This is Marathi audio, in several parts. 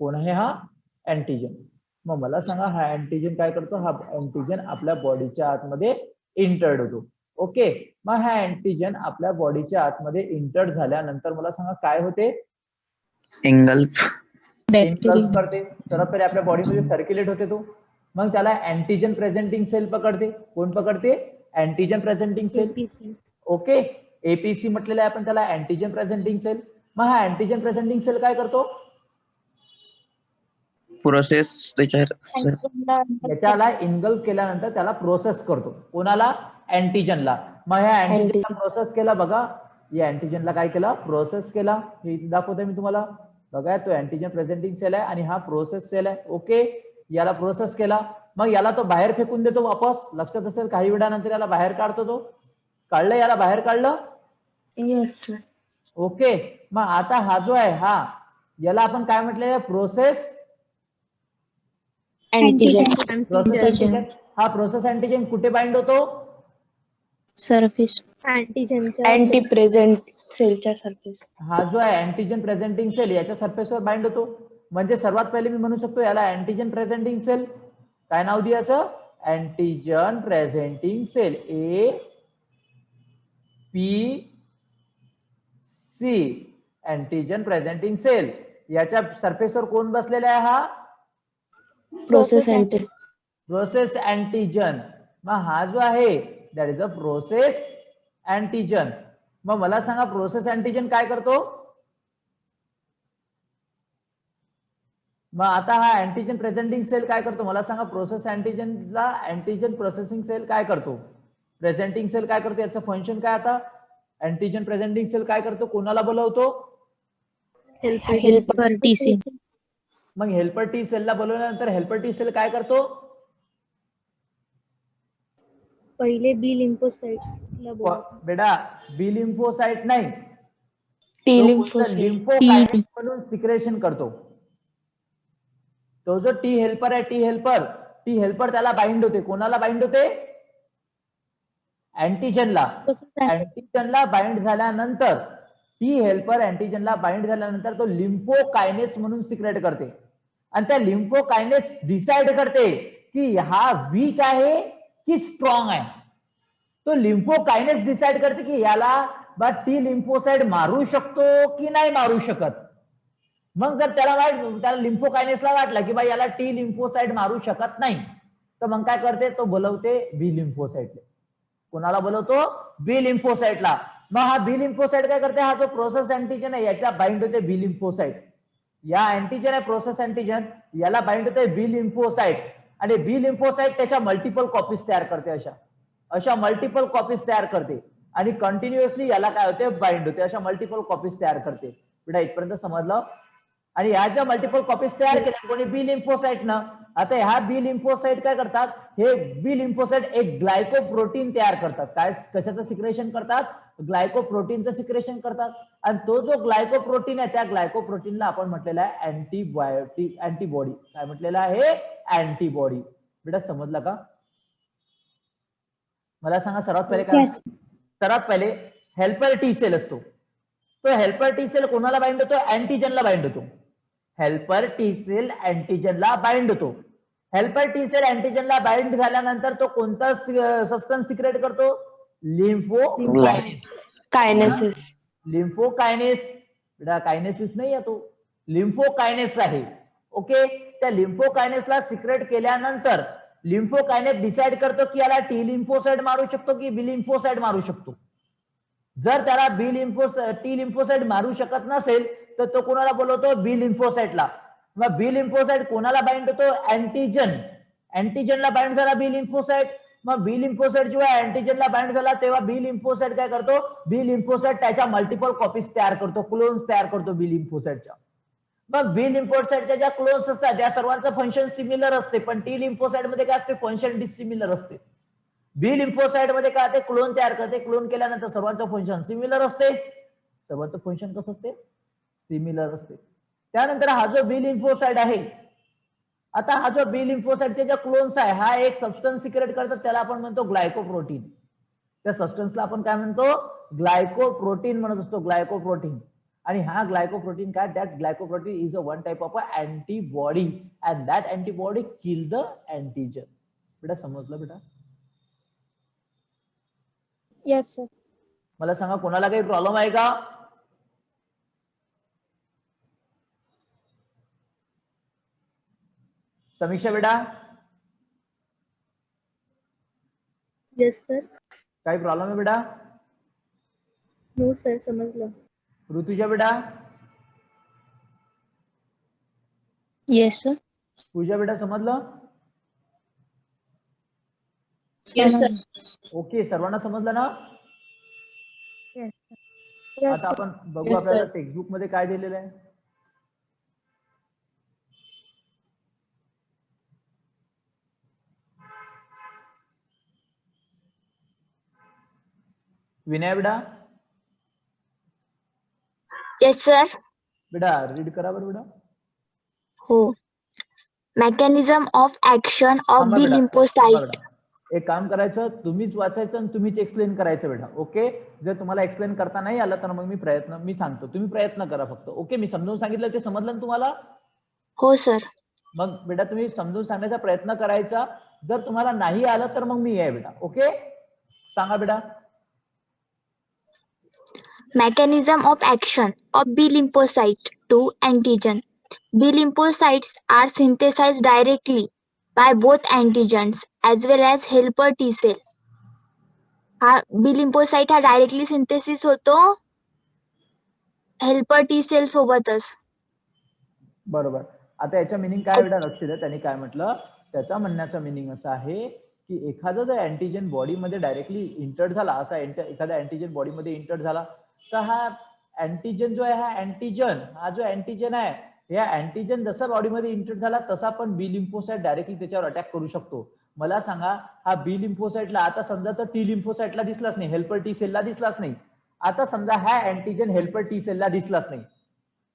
कोण आहे हा अँटीजन. मग मला सांगा हा अँटीजन काय करतो, हा अँटीजन आपल्या बॉडीच्या आतमध्ये इंटर्ड होतो. ओके, मग हा अँटीजन आपल्या बॉडीच्या आतमध्ये इंटर्ड झाल्यानंतर मला सांगा काय होते, एंगल्फ करते. सर्वात पहिले आपल्या बॉडीमध्ये सर्क्युलेट होते तो, मग त्याला अँटीजन प्रेझेंटिंग सेल पकडते. कोण पकडते, antigen presenting cell. Okay, APC म्हटलेलं आहे आपण त्याला, अँटीजन प्रेझेंटिंग सेल. मग हा अँटीजन प्रेझेंटिंग सेल काय करतो, प्रोसेस याच्याला इनगल्फ केल्यानंतर त्याला प्रोसेस करतो. कोणाला, अँटीजनला. मग ह्या अँटीजनला प्रोसेस केला बघा, या अँटीजनला काय केलं, प्रोसेस केला. हे दाखवतोय मी तुम्हाला बघा, तो अँटीजन प्रेझेंटिंग सेल आहे आणि हा प्रोसेस सेल आहे. ओके, याला प्रोसेस केला, मग याला तो बाहेर फेकून देतो वापस. लक्षात असेल काही वेळानंतर याला बाहेर काढतो. तो काढलं, याला बाहेर काढलं. Yes sir. ओके, मग आता हा जो आहे हा, याला आपण काय म्हटलेलं आहे, प्रोसेस अँटीजन. हा प्रोसेस अँटीजन कुठे बाइंड होतो, सरफेस अँटीजनच्या अँटी प्रेझेंट सेलच्या सरफेस. हा जो आहे अँटीजन प्रेझेंटिंग सेल याच्या सरफेसवर बाइंड होतो. म्हणजे सर्वात पहिले मी म्हणू शकतो याला अँटीजन प्रेझेंटिंग सेल. काय नाव द्यायचं, antigen presenting cell, A P C, antigen presenting cell. याच्या सरफेसवर कोण बसलेला आहे, हा प्रोसेस अँटीजन. मग हा जो आहे that is a process antigen. मग मला सांगा प्रोसेस अँटीजन काय करतो. मग आता हा अँटीजन प्रेझेंटिंग सेल काय करतो, मला सांगा प्रोसेस अँटीजनला अँटीजन प्रोसेसिंग सेल काय करतो, प्रेझेंटिंग सेल काय करतो, याचं फंक्शन काय. आता अँटीजन प्रेझेंटिंग सेल काय करतो, कोणाला बोलवतो, हेल्पर टी सेल. मग helper T सेलला बोलवल्यानंतर helper T sale काय करतो, पहिले बी लिम्फोसाइटला बोलवतो. बेटा बी लिम्फोसाइट नाही, टी लिम्फोकायनेस म्हणून सिक्रेशन करतो. तो जो टी हेल्पर आहे, टी हेल्पर त्याला बाइंड होते. कोणाला बाइंड होते, अँटीजनला. अँटीजनला बाइंड झाल्यानंतर टी हेल्पर अँटीजनला बाइंड झाल्यानंतर तो लिम्फोकायनेस म्हणून सिक्रेट करते. आणि त्या लिम्फोकायनेस डिसाइड करते की हा वीक आहे की स्ट्रॉंग आहे. तो लिम्फोकायनेस डिसाइड करते की याला बा टी लिम्फोसाइट मारू शकतो की नाही मारू शकत. मग जर त्याला लिम्फोकायनेसला वाटलं की बा याला टी लिम्फोसाइट मारू शकत नाही, तर मग काय करते, तो बोलवते बी लिम्फोसाइटला. कोणाला बोलवतो, बी लिम्फोसाइटला. मग हा बी लिम्फोसाइट काय करते, हा जो प्रोसेस अँटीजन आहे याच्या बाइंड होते बी लिम्फोसाइट. या अँटीजन आहे प्रोसेस अँटीजन, याला बाइंड होते बी लिम्फोसाइट. आणि बी लिम्फोसाइट त्याच्या मल्टिपल कॉपीज तयार करते. अशा मल्टिपल कॉपीज तयार करते आणि कंटिन्युअसली याला काय होते, बाइंड होते. अशा मल्टिपल कॉपीज तयार करते. बेटा इथपर्यंत समजलं. आणि ह्या ज्या मल्टिपल कॉपीज तयार केल्या कोणी, बी लिम्फोसाइटनं. आता ह्या बी लिम्फोसाइट काय करतात, हे बी लिम्फोसाइट एक ग्लायकोप्रोटीन तयार करतात. काय, कशाचं सिक्रेशन करतात, ग्लायकोप्रोटीनचं सिक्रेशन करतात. आणि तो जो ग्लायकोप्रोटीन आहे त्या ग्लायकोप्रोटीनला आपण म्हटलेला आहे अँटीबॉडी. काय म्हटलेलं आहे, अँटीबॉडी. बेटा समजलं का, मला सांगा. सर्वात पहिले काय, सर्वात पहिले हेल्पर टी सेल असतो. तो हेल्पर टी सेल कोणाला बाइंड होतो, अँटीजनला बाइंड होतो. हेल्पर टी सेल अँटीजनला बाइंड होतो. हेल्पर टी सेल अँटीजनला बाइंड झाल्यानंतर तो कोणता सबस्टन्स सिक्रेट करतो, लिम्फोकायनेस. बेटा कायनेसिस नाही आहे, तो लिम्फोकायनेस आहे. ओके, त्या लिम्फोकायनेसला सिक्रेट केल्यानंतर लिम्फोकायनेस डिसाइड करतो की याला टी लिम्फोसाइट मारू शकतो की बी लिम्फोसाइट मारू शकतो. जर त्याला टी लिम्फोसाइट मारू शकत नसेल तर तो कोणाला बोलवतो, बी लिम्फोसाइटला. मग बी लिम्फोसाइट कोणाला बाइंड होतो, अँटीजनला बाइंड झाला बी लिम्फोसाइट. मग बी लिम्फोसाइट जेव्हा अँटीजनला बाइंड झाला तेव्हा बी लिम्फोसाइट काय करतो, बी लिम्फोसाइट त्याच्या मल्टिपल कॉपीज तयार करतो, क्लोन्स तयार करतो बी लिम्फोसाइटच्या. मग बी लिम्फोसाइटच्या ज्या क्लोन्स असतात त्या सर्वांचं फंक्शन सिमिलर असते, पण टी लिम्फोसाइट मध्ये काय असते, फंक्शन डिसिमिलर असते. बी लिम्फोसाइट मध्ये काय ते क्लोन तयार करते, क्लोन केल्यानंतर सर्वांचं फंक्शन सिमिलर असते. सर्वांचं फंक्शन कसं असते, सिमिलर असते. त्यानंतर हा जो बी लिम्फोसाइट आहे, आता हा जो बी लिम्फोसाइटचे जे क्लोन्स आहे हा एक सबस्टन्स सिक्रेट करतात, त्याला आपण म्हणतो ग्लायकोप्रोटीन. त्या सबस्टन्सला आपण काय म्हणतो, ग्लायकोप्रोटीन म्हणत असतो, ग्लायकोप्रोटीन. आणि हा ग्लायकोप्रोटीन काय, that glycoprotein is a one type of a antibody and that antibody kill the antigen. बेटा समजलं बेटा? Yes sir. मला सांगा कोणाला काही प्रॉब्लेम आहे का? समीक्षा बेटा येस सर. काही प्रॉब्लेम आहे बेटा? नो सर, समजलं. ऋतुजा बेटा, येस सर. पूजा बेटा समजलं? Yes sir. ओके, सर्वांना समजलं ना? येस आता सर. आपण बघू Yes, आपल्याला sir. टेक्स्टबुक मध्ये काय दिलेलं आहे. विनय बेटा, येस सर. बेटा रीड करा बरं बेटा. हो. मेकॅनिझम ऑफ ऍक्शन ऑफ थांबा बी बेटा, थांबा लिम्फोसाइट. बेटा. एक काम करायचं, तुम्हीच वाचायचं आणि तुम्हीच एक्सप्लेन करायचं बेटा. ओके, जर तुम्हाला एक्सप्लेन करता नाही आलं तर मग मी सांगतो, तुम्ही प्रयत्न करा फक्त. ओके, मी समजून सांगितलं ते समजलं ना तुम्हाला? हो सर. मग बेटा तुम्ही समजून सांगण्याचा प्रयत्न करायचा. जर तुम्हाला नाही आलं तर मग मी आहे बेटा. ओके, सांगा बेटा. Mechanism of action of B lymphocyte to antigen. B lymphocytes are synthesized directly by both antigens as well as helper T cell. हा B lymphocyte हा डायरेक्टली सिंथेसिस होतो हेल्पर टी सेल सोबतच. बरोबर. आता याच्या मिनिंग काय बेटा लक्ष द्या. त्यांनी काय म्हटलं, त्याचा म्हणण्याचा मिनिंग असा आहे की एखादा जर अँटीजन बॉडीमध्ये डायरेक्टली इंटर्ड झाला, असा एखादा अँटीजन बॉडीमध्ये इंटर्ड झाला, तर हा अँटीजन जो आहे, हा जो अँटीजन आहे, या अँटीजन जसा बॉडीमध्ये इंटर्ड झाला तसा पण बी लिम्फोसाइट डायरेक्टली त्याच्यावर अटॅक करू शकतो. मला सांगा, हा बी लिम्फोसाइटला आता समजा तर टी लिम्फोसाइटला दिसलाच नाही, हेल्पर टी सेलला दिसलाच नाही. आता समजा हा अँटीजन हेल्पर टी सेलला दिसलाच नाही,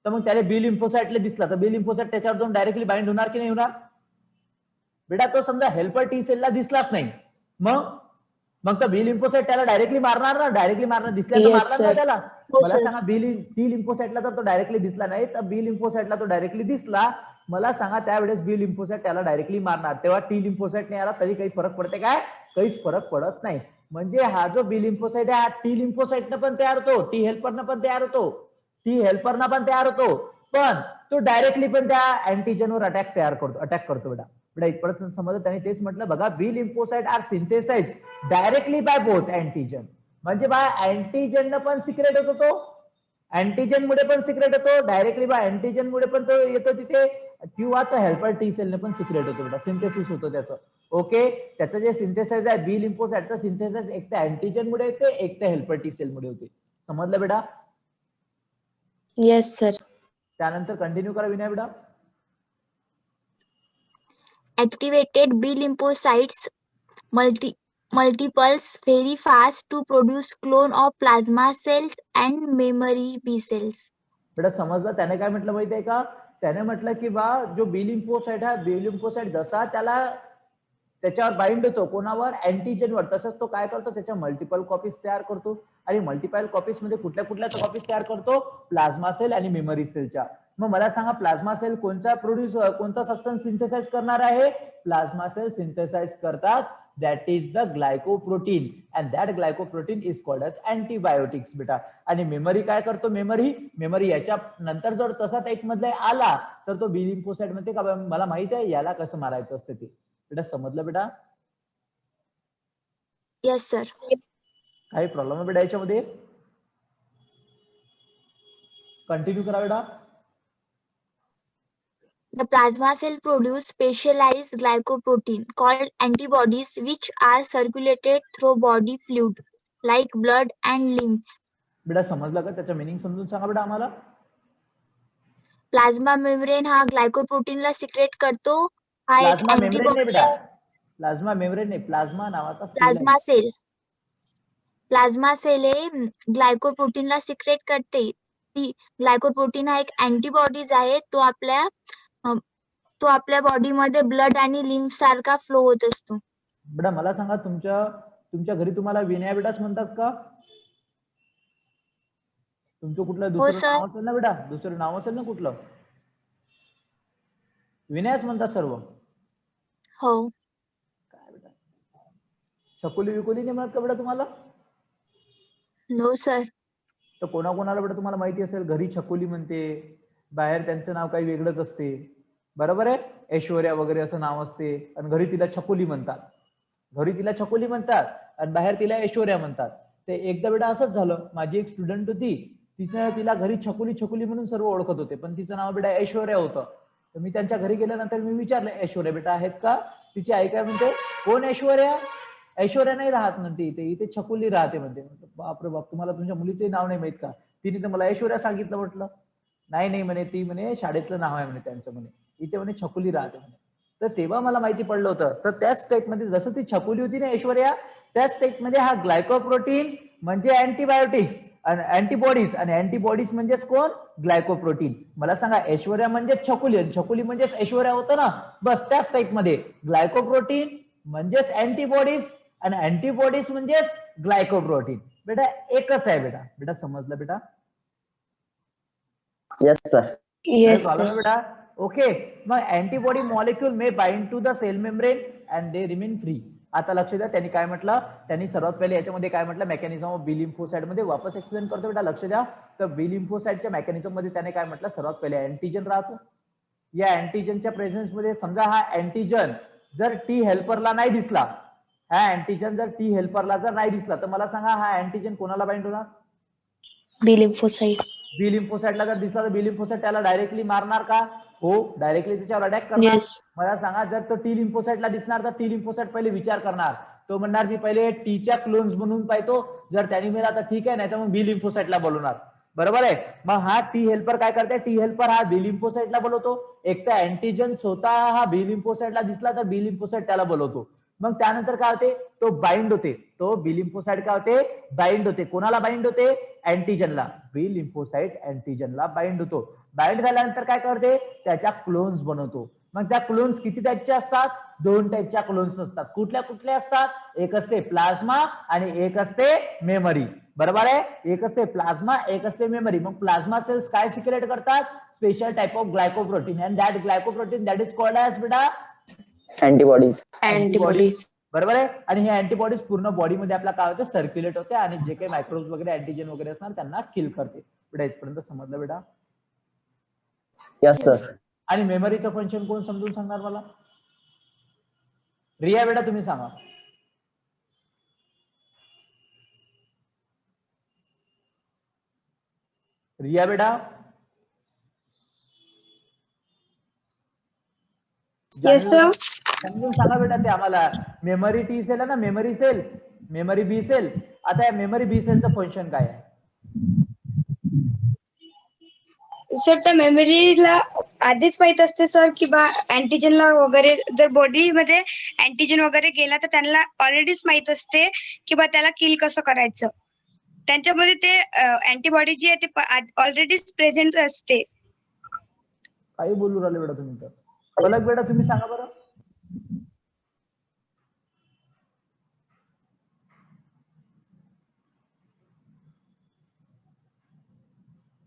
तर मग त्याला बी लिम्फोसाइटला दिसला तर बी लिम्फोसाइट त्याच्यावर जाऊन डायरेक्टली बाइंड होणार की नाही होणार? बेटा तो समजा हेल्पर टी सेलला दिसलाच नाही, मग तर बी लिम्फोसाइट त्याला डायरेक्टली मारणार ना, डायरेक्टली मारणार, दिसल्या तर Yes, मारणार ना sir. त्याला. हो मला सर. सांगा, टी लिम्फोसाइटला तर तो डायरेक्टली दिसला नाही, तर बी लिम्फोसाइटला तो डायरेक्टली दिसला. मला सांगा त्यावेळेस बी लिम्फोसाइट त्याला डायरेक्टली मारणार, तेव्हा टी लिम्फोसाइट नाही आला तरी काही फरक पडते काय? काहीच फरक पडत नाही. म्हणजे हा जो बी लिम्फोसाइट आहे, हा टी लिम्फोसाइटनं पण तयार होतो, टी हेल्परनं पण तयार होतो, पण तो डायरेक्टली पण त्या अँटीजनवर अटॅक करतो बेटा. इथपर्यंत समजलं. त्यांनी तेच म्हटलं बघा, B lymphocyte are synthesize directly by both antigen. म्हणजे बा अँटीजन पण सिक्रेट होतो, तो अँटीजन मुळे पण सिक्रेट होतो, डायरेक्टली बा अँटीजन मुळे पण तो येतो तिथे, किंवा तो हेल्पर टी सेलने पण सिक्रेट होतो बेटा, सिंथेसिस होतो त्याचं. ओके, त्याचं जे सिंथेसाइज आहे बी लिम्फोसाइटचं सिंथेसाइज एक तर अँटीजन मुळे होते, एक तर हेल्पर टी सेल मुळे होते. समजलं बेटा? Yes sir. त्यानंतर कंटिन्यू करा विनय बेटा. Activated B lymphocytes multiples very fast to produce clone of plasma cells and memory B cells. बेटा समजलं. त्याने काय म्हटलं माहितीये का? त्याने म्हटलं की बा जो बी लिम्फोसाइट आहे, बी लिम्फोसाइट जसा त्याच्यावर बाइंड होतो कोणावर, अँटीजनवर, तसंच तो काय करतो, त्याच्या मल्टिपल कॉपीज तयार करतो. आणि मल्टिपल कॉपीज मध्ये कुठल्या कॉपीज तयार करतो? प्लाझ्मा सेल आणि मेमरी सेलच्या. मग मला सांगा, प्लाझ्मा सेल कोणता सबस्टन्स सिंथेसाइज करणार आहे? प्लाझ्मा सेल सिंथेसाइज करतात, that is the glycoprotein, and that glycoprotein is called as antibiotics बेटा. आणि मेमरी काय करतो? मेमरी याच्या नंतर जर तसा एक मधला आला तर तो बी लिम्फोसाइट मध्ये का मला माहित आहे याला कसं मारायचं असतं ते. बेटा समजलं बेटा? Yes sir. काही प्रॉब्लेम आहे बेटा याच्यामध्ये? कंटिन्यू करा बेटा. The plasma cell produce specialized glycoprotein called antibodies which are circulated through body fluid like blood and lymph. बेटा समजलं का? त्याचं मिनिंग समजून सांगा बेटा आम्हाला. प्लाझ्मा मेम्ब्रेन हा ग्लायकोप्रोटीनला सिक्रेट करतो. हा एक प्लाझ्मा मेम्ब्रेन नाही अँटीबॉडी बेटा, प्लाझ्मा मेम्ब्रेन नाही, प्लाझ्मा नावाचा प्लाझ्मा सेल हे ग्लायकोप्रोटीनला सिक्रेट करते. ती ग्लायकोप्रोटीन हा एक अँटीबॉडीज आहे, तो आपल्या बॉडीमध्ये ब्लड आणि लिम्फ सारखा फ्लो होत असतो. बेटा मला सांगा, तुमच्या घरी तुम्हाला विनया बेटाच म्हणतात का? तुमचं कुठलं दुसरं sir. नाव असेल ना बेटा, दुसरं नाव असेल ना कुठलं? विनयच म्हणतात सर्व. हो. काय बेटा छकुली विकुली नाही म्हणत का बेटा तुम्हाला? No sir. तर कोणाकोणाला बेटा तुम्हाला माहिती असेल घरी छकुली म्हणते, बाहेर त्यांचं नाव काही वेगळंच असते. बरोबर आहे, ऐश्वर्या वगैरे असं नाव असते आणि घरी तिला छकुली म्हणतात. घरी तिला छकुली म्हणतात आणि बाहेर तिला ऐश्वर्या म्हणतात. ते एकदा बेटा असंच झालं, माझी एक स्टुडंट होती, तिला घरी छकुली छकुली म्हणून सर्व ओळखत होते, पण तिचं नाव बेटा ऐश्वर्या होतं. तर मी त्यांच्या घरी गेल्यानंतर मी विचारलं, ऐश्वर्या बेटा आहेत का? तिची आई काय म्हणते, कोण ऐश्वर्या? ऐश्वर्या नाही राहत म्हणते इथे छकुली राहते म्हणते. बापरे बाप, तुम्हाला तुमच्या मुलीचे नाव नाही माहित का? तिने तर मला ऐश्वर्या सांगितलं. म्हटलं नाही म्हणे, ती म्हणे शाळेतलं नाव आहे म्हणे त्यांचं, म्हणे इथे म्हणे छकुली राहते म्हणे. तर तेव्हा मला माहिती पडलं होतं. तर त्याच स्टेटमध्ये जसं ती छकुली होती ना ऐश्वर्या, त्याच स्टेटमध्ये हा ग्लायकोप्रोटीन म्हणजे अँटीबायोटिक्स आणि अँटीबॉडीज, आणि अँटीबॉडीज म्हणजेच कोण? ग्लायकोप्रोटीन. मला सांगा, ऐश्वर्या म्हणजे छकुली आणि छकुली म्हणजेच ऐश्वर्या होतं ना, बस त्याच टाईपमध्ये ग्लायकोप्रोटीन म्हणजेच अँटीबॉडीज आणि अँटीबॉडीज म्हणजेच ग्लायकोप्रोटीन. बेटा एकच आहे बेटा. बेटा समजलं बेटा? Yes, sir. Yes, झालं sir. ना बेटा? ओके. मग antibody molecule may bind to the cell membrane and they remain free. आता लक्ष द्या, त्यांनी काय म्हटलं, त्यांनी सर्वात पहिले याच्यामध्ये काय म्हटलं, मेकॅनिझम ऑफ बी लिम्फोसाइट मध्ये वापस एक्सप्लेन करतो बेटा, लक्ष द्या. तर बी लिम्फोसाइटच्या मेकॅनिझम मध्ये त्याने काय म्हटलं, सर्वात पहिले अँटीजन राहतो. या अँटीजनच्या प्रेझेन्स मध्ये समजा हा अँटीजन जर टी हेल्परला नाही दिसला, हा अँटीजन जर टी हेल्परला जर नाही दिसला, तर मला सांगा हा अँटीजन कोणाला बाइंड होणार? B lymphocyte. बी लिम्फोसाइटला जर दिसला तर बी लिम्फोसाइट त्याला डायरेक्टली मारणार का? हो, डायरेक्टली त्याच्यावर अटॅक करणार. Yes. मला सांगा, जर तो टी लिम्फोसाइटला दिसणार तर टी लिम्फोसाइट पहिले विचार करणार, तो म्हणणार मी पहिले टीच्या क्लोन्स बनवून पाहतो, जर त्यांनी मिळाला तर ठीक आहे, नाही तर मग बी लिम्फोसाइटला बोलवणार. बरोबर आहे. मग हा टी हेल्पर काय करते, टी हेल्पर हा बी लिम्फोसाइटला बोलवतो. एक तर अँटीजन स्वतः हा बी लिम्फोसाइटला दिसला तर बी लिम्फोसाइट त्याला बोलवतो. मग त्यानंतर काय होते, तो बाइंड होते, तो बी लिम्फोसाइट काय होते, बाइंड होते. कोणाला बाइंड होते? अँटीजनला. बी लिम्फोसाइट अँटीजनला बाइंड होतो. बाइंड झाल्यानंतर काय करते, त्याच्या क्लोन्स बनवतो. मग त्या क्लोन्स किती टाईपचे असतात? 2 टाईपच्या क्लोन्स असतात. कुठल्या कुठल्या असतात? एक असते प्लाझ्मा आणि एक असते मेमरी. बरोबर आहे, एक असते प्लाझ्मा, एक असते मेमरी. मग प्लाझ्मा सेल्स काय सिक्रेट करतात? Special type of glycoprotein, and that glycoprotein that is called as बेटा Antibodies. Antibodies. बरोबर आहे. आणि हे अँटीबॉडीज पूर्ण बॉडीमध्ये आपला काय होते, सर्क्युलेट होते आणि जे काही मायक्रोब्स वगैरे अँटीजन वगैरे असणार त्यांना किल करते. बेटा इथपर्यंत समजलं बेटा? Yes, sir. आणि मेमरीचं फंक्शन कोण समजून सांगणार मला? रिया बेटा तुम्ही सांगा. रिया बेटा येस सर. समजून सांगा बेटा ते आम्हाला. मेमरी टी सेल आहे ना, मेमरी सेल, मेमरी बी सेल. आता या मेमरी बी सेलचं फंक्शन काय आहे? सर त्या मेमरीला आधीच माहित असते सर की बा अँटीजनला वगैरे जर बॉडीमध्ये अँटीजन वगैरे गेला तर त्यांना ऑलरेडीच माहित असते की बा त्याला किल कसं करायचं. त्यांच्यामध्ये ते अँटीबॉडी जी आहे ते ऑलरेडीच प्रेझेंट असते. काही बोलू राहिले बेटा तुम्ही तर. पलक बेटा तुम्ही सांगा बरं.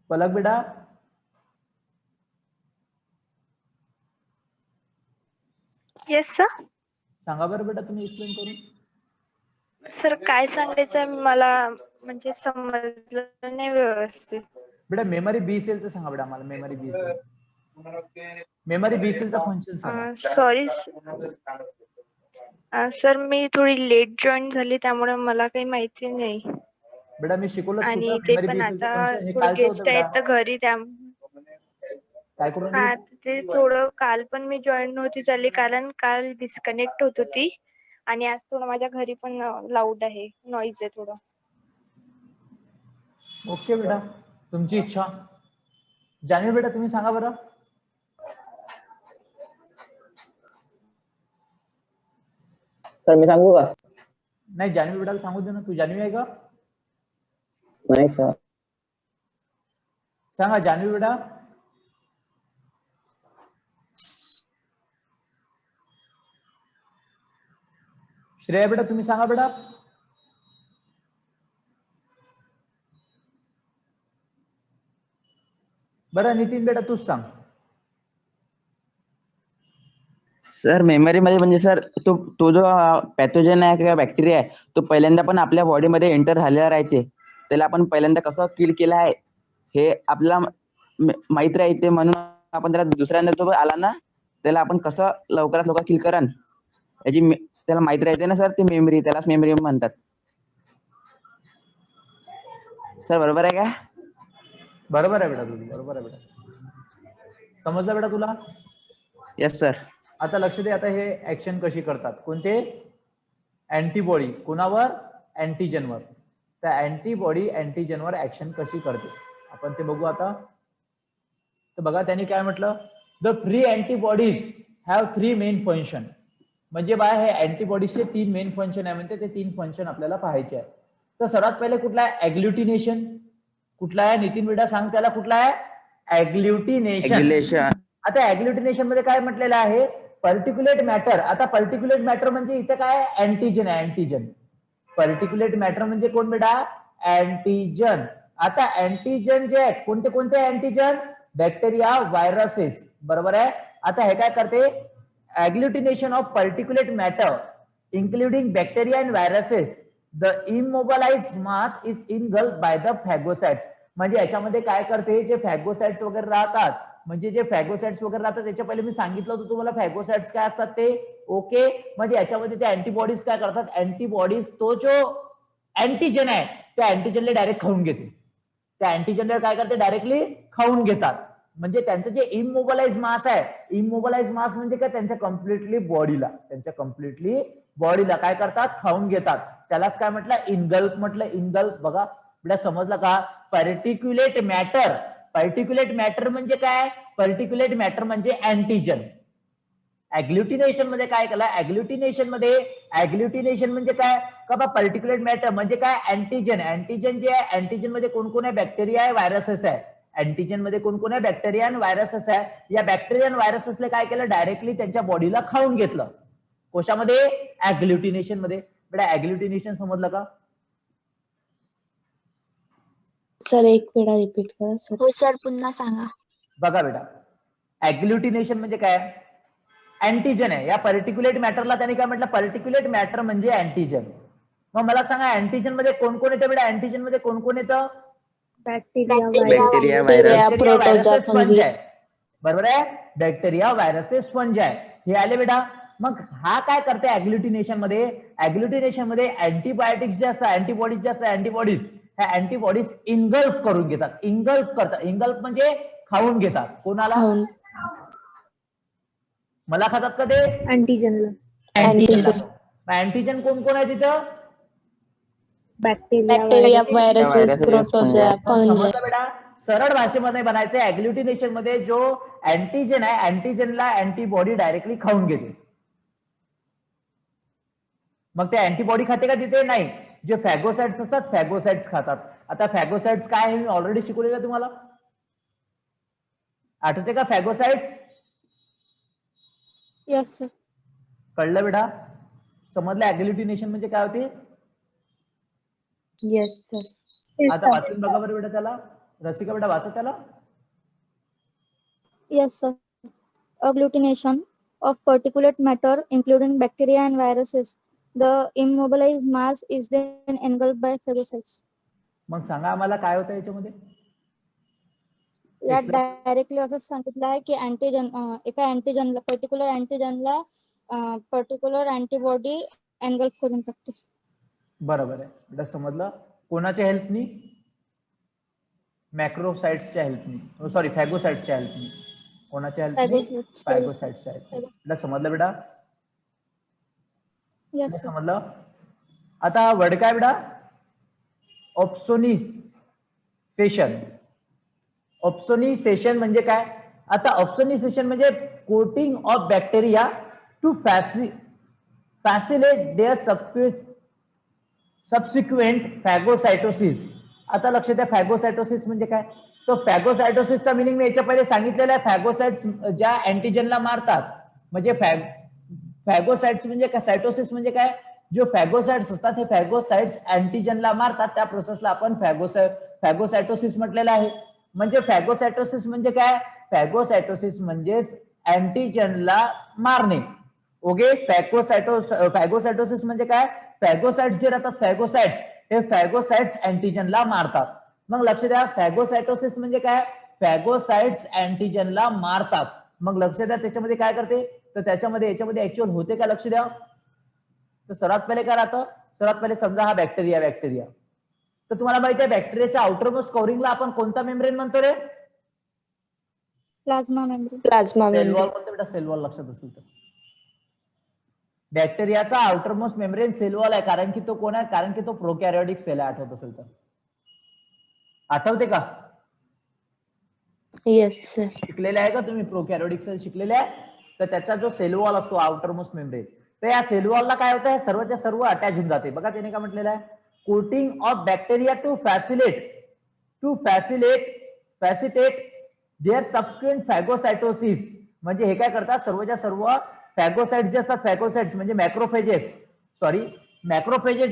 पलक बेटा येस सर. सांगा बरं बेटा तुम्ही एक्सप्लेन करून. सर काय सांगायचं मला म्हणजे समजलं नाही व्यवस्थित. बेटा मेमरी बी सेलचं सांगा बेटा आम्हाला. मेमरी बी सेल, मेमरी बी सेलचं फंक्शन सांगा. सॉरी सर, मी थोडी लेट जॉईन झाली त्यामुळे मला काही माहिती नाही. बेटा मी शिकवलंच आणि कुठं ते मेमरी पण बी सेलचं आता फंक्शन? हे थोडे कालचं होतं गेस्ट आहेत बेटा. तर घरी त्या काय करून हा ते थोडं काल पण मी जॉईन नव्हती झाली कारण काल डिस्कनेक्ट होत होती आणि आज थोडं माझ्या घरी पण लाऊड आहे, नॉईज आहे थोडं. ओके बेटा, तुमची इच्छा. जान्हवी बेटा तुम्ही सांगा बरं. सर मी सांगू का? नाही, जान्हवी बेटाला सांगू दे ना. तू जान्हवी आहे का? नाही सर. सांगा जान्हवी बेटा. श्रेया बेटा तुम्ही सांगा बेटा. बरं नितीन बेटा तूच सांग. सर मेमरीमध्ये म्हणजे सर तो जो पॅथोजन आहे किंवा बॅक्टेरिया आहे तो पहिल्यांदा पण आपल्या बॉडीमध्ये एंटर झालेला राहते. त्याला आपण पहिल्यांदा कसं किल केलं आहे हे आपल्याला माहित राहते, म्हणून आपण त्याला दुसऱ्यांदा तो आला ना त्याला आपण कसं लवकरात लवकर किल करान याची त्याला माहित राहते ना सर. ते मेमरी, त्यालाच मेमरी म्हणतात सर. बरोबर आहे का? बरोबर आहे बेटा तुझं, बरोबर आहे बेटा. समजलं बेटा तुला? Yes sir. आता लक्ष दे. आता हे ऍक्शन कशी करतात, कोणते? अँटीबॉडी कोणावर? अँटीजनवर. त्या अँटीबॉडी अँटीजनवर ऍक्शन कशी करते आपण ते बघू आता. तर बघा त्यांनी काय म्हटलं, the free antibodies have 3 main function. म्हणजे बा हे अँटीबॉडीजचे 3 मेन फंक्शन आहे, म्हणते ते 3 फंक्शन आपल्याला पाहायचे आहे. तर सर्वात पहिले कुठला आहे? ॲग्लुटिनेशन. कुठला आहे नितीन बेटा सांग त्याला, कुठला आहे? ॲग्लुटिनेशन. आता ॲग्लुटिनेशन मध्ये काय म्हटलेलं आहे? पर्टिक्युलेट मॅटर. आता पर्टिक्युलेट मॅटर म्हणजे इथे काय? अँटीजन आहे. अँटीजन. पर्टिक्युलेट मॅटर म्हणजे कोण बेटा? अँटीजन. आता अँटीजन जे आहेत कोणते कोणते अँटीजन? Bacteria, viruses. बरोबर आहे. आता हे काय करते? Agglutination of particulate matter including bacteria and viruses, the immobilized mass is engulfed by the phagocytes. म्हणजे याच्यामध्ये काय करते? जे फॅगोसाइट्स वगैरे राहतात, म्हणजे जे फॅगोसाइट्स वगैरे राहतात त्याच्या पहिले मी सांगितलं होतं तुम्हाला फॅगोसाइट्स काय असतात ते. ओके. म्हणजे याच्यामध्ये ते अँटीबॉडीज काय करतात? अँटीबॉडीज तो जो अँटीजन आहे त्या अँटीजनला डायरेक्ट खाऊन घेते. त्या अँटीजनला काय करते? डायरेक्टली खाऊन घेतात. म्हणजे त्यांचं जे इमोबलाइज मास आहे, इमोबलाइज मास म्हणजे काय? त्यांच्या कम्प्लिटली बॉडीला काय करतात? खाऊन घेतात. त्यालाच काय म्हटलं? इनगल्फ म्हटलं. इनगल्फ. बघा बेटा समजलं का? पर्टिक्युलेट मॅटर. पर्टिक्युलेट मॅटर म्हणजे काय? पर्टिक्युलेट मॅटर म्हणजे अँटीजन. ॲग्लुटिनेशन मध्ये काय केलं? ॲग्लुटिनेशन म्हणजे काय? का बा पर्टिक्युलेट मॅटर म्हणजे काय? अँटीजन. अँटीजन जे आहे, अँटीजन मध्ये कोण कोण आहे? बॅक्टेरिया आहे, व्हायरसेस आहे. अँटीजन मध्ये कोण कोण आहे? बॅक्टेरिया आणि व्हायरसेस आहे. या बॅक्टेरिया आणि व्हायरसेसला काय केलं? डायरेक्टली त्यांच्या बॉडीला खाऊन घेतलं. कोशामध्ये? ॲग्लुटिनेशन मध्ये. बेटा ॲग्लुटिनेशन समजलं का? सर एक वेळा रिपीट करा सर. हो सर पुन्हा सांगा. बघा बेटा ॲग्लुटिनेशन म्हणजे काय? अँटीजन आहे. या पर्टिक्युलेट मॅटरला त्यांनी काय म्हटलं? पर्टिक्युलेट मॅटर म्हणजे अँटीजन. मग मला सांगा अँटीजन मध्ये कोण कोण येतं बेटा? अँटीजन मध्ये कोण कोण येतं? Bacteria, protozoa, fungi. बरोबर आहे. बॅक्टेरिया, व्हायरसेस, फंगी आहे. हे आले बेटा. मग हा काय करते ॲग्लुटिनेशन मध्ये? ॲग्लुटिनेशन मध्ये अँटीबायोटिक्स जे असतात, अँटीबॉडीज जे असतात, अँटीबॉडीज ह्या अँटीबॉडीज इनगल्फ करून घेतात. इनगल्फ करतात. इनगल्फ म्हणजे खाऊन घेतात. कोणाला? मला खातात का ते? अँटीजनला. अँटीजन कोण कोण आहे तिथं? Bacteria, viruses, protozoa, fungi. समजलं बेटा? सरळ भाषेमध्ये बनायचं. ॲग्लुटिनेशन मध्ये जो अँटीजन आहे, अँटीजनला अँटीबॉडी डायरेक्टली खाऊन घेते. मग ते अँटीबॉडी खाते का तिथे? नाही. जे फॅगोसाइट्स असतात फॅगोसाइट्स खातात. आता फॅगोसाइट्स काय आहे मी ऑलरेडी शिकवलेलं तुम्हाला. आठवते का फॅगोसाइट्स? Yes sir. कळलं बेटा? समजलं ॲग्लुटिनेशन म्हणजे काय होते? Yes sir. आता वाचून बघा बरं बेटा त्याला. रसिका बेटा वाचा त्याला. Yes, sir. Agglutination of particulate matter, including bacteria and viruses. The immobilized mass is then engulfed by phagocytes. मग सांगा आम्हाला काय होतं याच्यामध्ये? यात डायरेक्टली असं सांगितलं आहे की अँटीजन एका अँटीजनला पर्टिक्युलर अँटीबॉडी एनगल्फ करून टाकते. बरोबर आहे बेटा. समजलं? कोणाच्या हेल्पनी? मॅक्रोसाइट्सच्या हेल्पनी. सॉरी फॅगोसाइट्सच्या हेल्पनी. कोणाच्या हेल्पनी? फॅगोसाइट्सच्या हेल्पनी. समजलं बेटा? Yes, sir. समजलं? आता वर्ड काय बेटा? ऑप्सोनिसेशन. ऑप्सोनिसेशन म्हणजे काय? आता ऑप्सोनिसेशन म्हणजे coating of bacteria to facilitate their subsequent phagocytosis. आता लक्ष द्या. फॅगोसाइटोसिस म्हणजे काय? तो फॅगोसाइटोसिसचा मिनिंग मी याच्या पहिले सांगितलेला आहे. फॅगोसाइट्स ज्या अँटीजनला मारतात, म्हणजे फॅगोसाइट्स म्हणजे काय? सायटोसिस म्हणजे काय? जो फॅगोसाइट्स असतात हे फॅगोसाइट्स अँटीजनला मारतात, त्या प्रोसेसला आपण फॅगोसाइटोसिस म्हटलेलं आहे. म्हणजे फॅगोसायटोसिस म्हणजे काय? फॅगोसायटोसिस म्हणजेच अँटीजनला मारणे. ओके, फॅगोसायटोसिस म्हणजे काय? फॅगोसाइट्स जे राहतात, फॅगोसाइट्स, हे फॅगोसाइट्स अँटीजनला मारतात. मग लक्ष द्या, फॅगोसायटोसिस म्हणजे काय? फॅगोसाइट्स अँटीजनला मारतात. मग लक्ष द्या त्याच्यामध्ये काय करते, तर त्याच्यामध्ये याच्यामध्ये ऍक्च्युअल होते का? लक्ष द्या. तर सर्वात पहिले काय राहतं? सर्वात पहिले समजा हा बॅक्टेरिया तर तुम्हाला माहिती आहे बॅक्टेरियाच्या आउटरमोस्ट कव्हरिंगला आपण कोणता मेम्ब्रेन म्हणतो रे? Plasma membrane. Plasma cell wall membrane. म्हणतो बेटा, सेल वॉल लक्षात असेल तर. बॅक्टेरियाचा आउटरमोस्ट मेम्ब्रेन सेल वॉल आहे, कारण की तो कोण आहे? कारण की तो प्रोकॅरियोटिक सेल आहे. आठवत असेल तर, आठवते का? Yes sir. शिकलेले आहे का तुम्ही? प्रोकॅरियोटिक सेल शिकलेले आहे. तर त्याचा जो सेल वॉल असतो आउटरमोस्ट मेम्ब्रेन, तर या सेल वॉलला काय होतं? सर्वच्या सर्व अटॅच होऊन जाते. बघा त्याने काय म्हटलेलं आहे? Coating of bacteria to facilitate their subsequent phagocytosis. म्हणजे हे काय करतात? सर्वच्या सर्व फॅगोसाइट्स जे असतात, फॅगोसाइट्स म्हणजे मॅक्रोफेजेस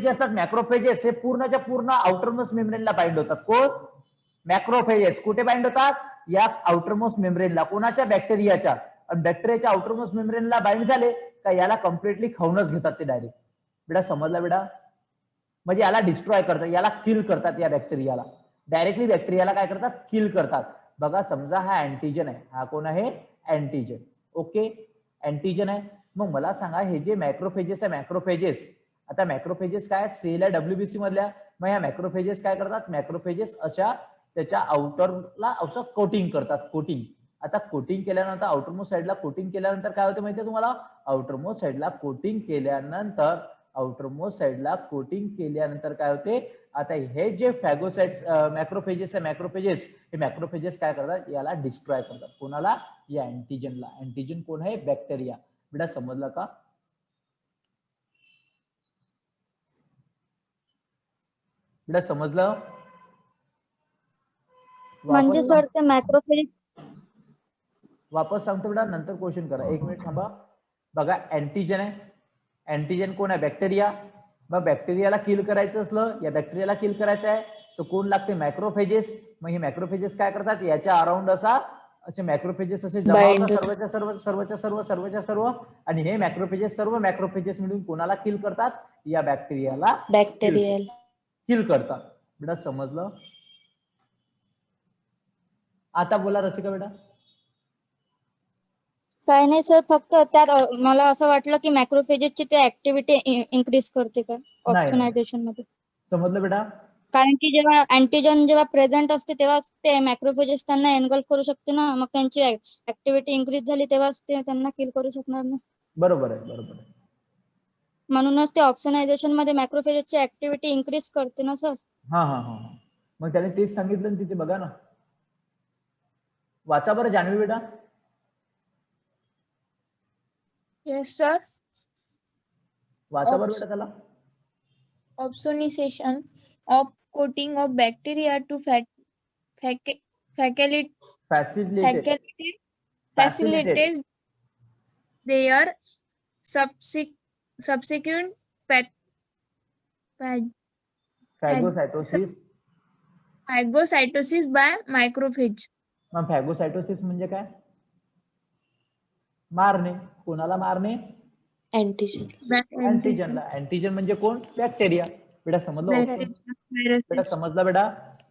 जे असतात, मॅक्रोफेजेस हे पूर्णच्या पूर्ण आउटरमोस्ट मेम्ब्रेनला बाइंड होतात. कोण? मॅक्रोफेजेस. कुठे बाइंड होतात? या आउटरमोस्ट मेम्ब्रेनला. कोणाच्या? बॅक्टेरियाच्या. आणि बॅक्टेरियाच्या आउटरमोस्ट मेम्ब्रेनला बाइंड झाले का याला कम्प्लिटली खाऊनच घेतात ते डायरेक्ट. बेटा समजला बेटा? म्हणजे याला डिस्ट्रॉय करतात, याला किल करतात. या बॅक्टेरियाला डायरेक्टली बॅक्टेरियाला काय करतात? किल करतात. बघा समजा हा अँटीजन आहे. हा कोण आहे? अँटीजन. ओके, अँटीजन आहे. मग मला सांगा, हे जे मॅक्रोफेजेस आहे, मॅक्रोफेजेस, आता मॅक्रोफेजेस काय? सेल आहे WBC मधल्या. मग या मॅक्रोफेजेस काय करतात? मॅक्रोफेजेस अशा त्याच्या आउटरला असं कोटिंग करतात. कोटिंग. आता कोटिंग केल्यानंतर आउटरमोस्ट साईडला कोटिंग केल्यानंतर काय होतं माहितीये तुम्हाला? आउटरमोस्ट साईडला कोटिंग केल्यानंतर काय होते? आता हे जे फॅगोसाइट्स मॅक्रोफेजेस आहे, हे मॅक्रोफेजेस काय करतात? याला डिस्ट्रॉय करतात. कोणाला? या अँटीजनला. अँटीजन कोण आहे? बॅक्टेरिया. बेटा समजलं का? बेटा समजलं? म्हणजे सर ते मॅक्रोफेज. वापस सांगतो बेटा, नंतर क्वेश्चन करा. 1 मिनिट थांबा. बघा अँटीजन आहे. अँटीजन कोण आहे? बॅक्टेरिया. मग बॅक्टेरियाला किल करायचं असलं, या बॅक्टेरियाला किल करायचं आहे, तर कोण लागते? मॅक्रोफेजेस. मग हे मॅक्रोफेजेस काय करतात? याच्या अराउंड असे मॅक्रोफेजेस असे जमा होतात, सर्वच्या सर्व. आणि हे सर्व मॅक्रोफेजेस मिळून कोणाला किल करतात? या बॅक्टेरियाला किल करतात. बेटा समजलं? आता बोला रसिका बेटा. काय नाही सर, फक्त त्यात मला असं वाटलं की मॅक्रोफेजेसची ते ऍक्टिव्हिटी इन्क्रीज करते का ऑप्सोनायझेशन मध्ये? समजलं बेटा? कारण की जेव्हा अँटीजन प्रेझेंट असते तेव्हाच ते मॅक्रोफेजेस त्यांना एनगल्फ करू शकते ना. मग त्यांची ऍक्टिव्हिटी इन्क्रीज झाली तेव्हाच ते त्यांना किल करू शकणार ना. बरोबर आहे. म्हणूनच ते ऑप्सोनायझेशन मध्ये मॅक्रोफेजेसची ऍक्टिव्हिटी इन्क्रीज करते ना सर. हा. मग त्याने तेच सांगितलं ना तिथे, बघा ना. वाचा बरं जान्हवी बेटा. Yes sir. वाचा बरं बेटा त्याला. Opsonization of coating of bacteria to facilitate their subsequent phagocytosis by macrophage. मग फॅगोसायटोसिस म्हणजे काय? मारणे. कोणाला मारणे? अँटीजनला. अँटीजन म्हणजे कोण? बॅक्टेरिया. बेटा समजलं? बेटा समजला बेटा?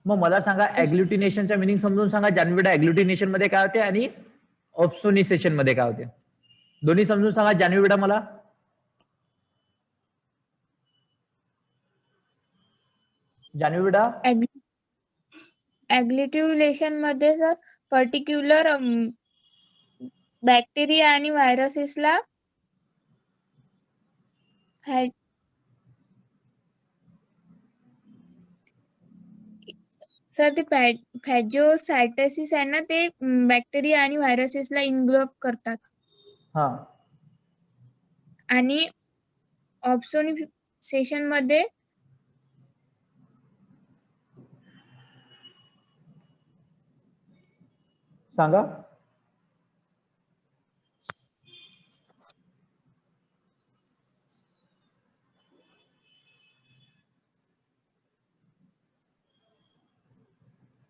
मग मला सांगा ऍग्लुटिनेशनचा मिनिंग समजून सांगा जान्हवी बेटा. ऍग्लुटिनेशन मध्ये काय होते आणि ऑप्सोनिसेशन मध्ये काय होते? दोन्ही समजून सांगा जान्हवी बेटा मला. जान्हवी बेटा. ऍग्लुटिनेशन मध्ये सर पर्टिक्युलर बॅक्टेरिया आणि व्हायरसेसला सर ते फॅगोसायटोसिस आहे ना, ते बॅक्टेरिया आणि व्हायरसेसला इन्ग्लोब करतात. हा. आणि ऑप्सोनिसेशन मध्ये सांगा.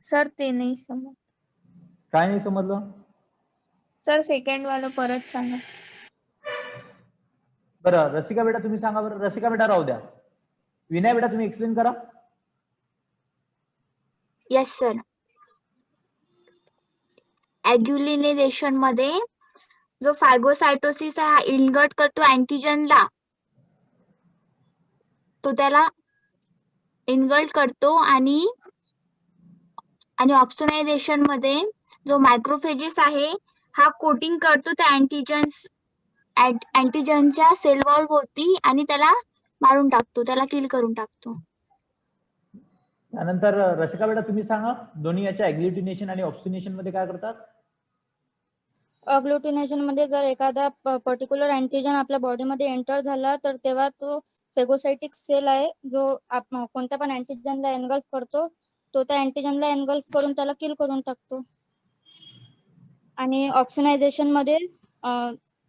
सर ते नाही समज. काय नाही समजलं? सर सेकंड वाला परत सांगा. बरं रसिका बेटा तुम्ही सांगा बरं. रसिका बेटा राहू द्या. विनय बेटा तुम्ही एक्सप्लेन करा. Yes sir. ॲग्युलिनेशन मध्ये जो फायगोसायटोसिस आहे हा इन्व्हर्ट करतो अँटीजनला, तो त्याला इन्व्हर्ट करतो आणि ऑप्सोनायझेशन मध्ये जो मायक्रोफेजेस आहे हा कोटिंग करतो त्या अँटीजनच्या सेल वॉल भोवती आणि त्याला मारून टाकतो, त्याला किल करून टाकतो. त्यानंतर रसिका बेटा तुम्ही सांगा दोन्ही याच्या ॲग्लुटिनेशन आणि ऑप्सिनेशन मध्ये काय करतात? अग्लुटिनेशन मध्ये जर एखादा पर्टिक्युलर अँटीजन आपल्या बॉडीमध्ये एंटर झाला तर तेव्हा तो फेगोसाइटिक सेल आहे जो कोणत्या पण अँटीजनला एनगल्फ करतो, तो त्या अँटीजनला एनगल्फ करून त्याला किल करून टाकतो. आणि ऑप्सनायझेशन मध्ये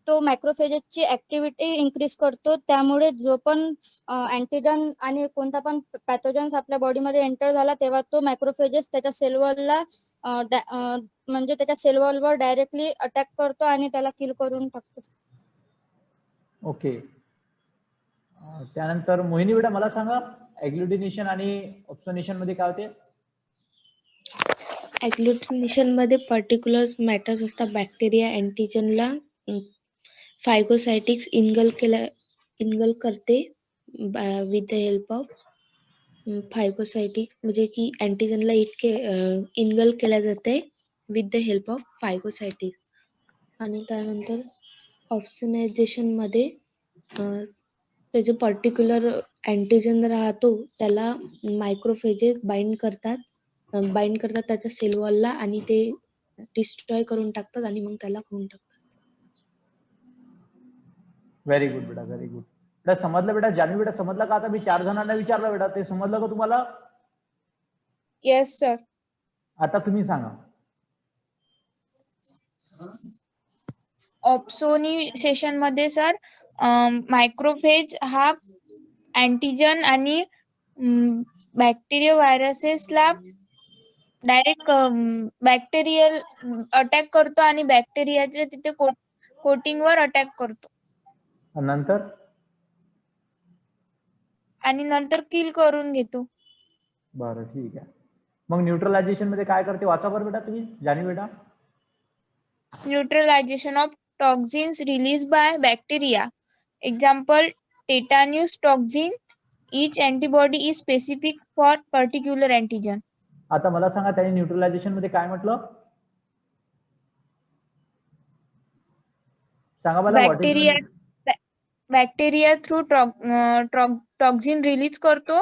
तो मॅक्रोफेजेसची ऍक्टिव्हिटी इन्क्रीज करतो, त्यामुळे जो पण अँटीजन आणि कोणता पण पॅथोजन्स आपल्या बॉडीमध्ये एंटर झाला तेव्हा तो मॅक्रोफेजेस त्याच्या सेलवॉलला म्हणजे त्याच्या सेलवॉलवर डायरेक्टली अटॅक करतो आणि त्याला किल करून टाकतो. ओके. त्यानंतर मोहिनी बेटा मला सांगा ॲग्लुटिनेशन आणि ऑप्सोनेशन मध्ये काय होते? ॲग्लुटिनेशन मध्ये पर्टिक्युलर मॅटर्स असतात. बॅक्टेरिया अँटीजनला फायगोसायटिक्स इनगल्फ करते विथ द हेल्प ऑफ फायगोसायटिक्स, म्हणजे की अँटीजनला इनगल्फ केल्या जाते विथ द हेल्प ऑफ फायगोसायटिक्स. आणि त्यानंतर ऑप्सनायझेशन मध्ये त्याचे पर्टिक्युलर अँटीजन राहतो त्याला मायक्रोफेजेस बाइंड करतात त्याच्या सेल वॉलला आणि ते डिस्ट्रॉय करून टाकतात आणि मग त्याला खाऊन टाकतात. व्हेरी गुड बेटा, व्हेरी गुड बेटा. समजलं बेटा? जानवी बेटा समजलं का? आता मी 4 जणांना विचारलं बेटा, ते समजलं का तुम्हाला? Yes sir. आता तुम्ही सांगा. ऑप्सोनिसेशन मध्ये सर मायक्रोफेज हा अँटीजन आणि बॅक्टेरिया व्हायरसेसला डायरेक्ट बॅक्टेरियल अटॅक करतो आणि बॅक्टेरियाच्या तिथे कोटिंगवर अटॅक करतो आणि नंतर किल करून घेतो. बरं ठीक आहे. मग न्यूट्रलायझेशन मध्ये काय करते वाचा बरं बेटा तुम्ही जानी बेटा. Neutralisation of toxins release by bacteria. Example tetanus toxin. Each antibody is specific for particular antigen. आता मला सांगा त्याने न्यूट्रलायझेशन मध्ये काय म्हटलं? सांगा मला. बॅक्टेरिया थ्रू टॉक्सिन रिलीज करतो.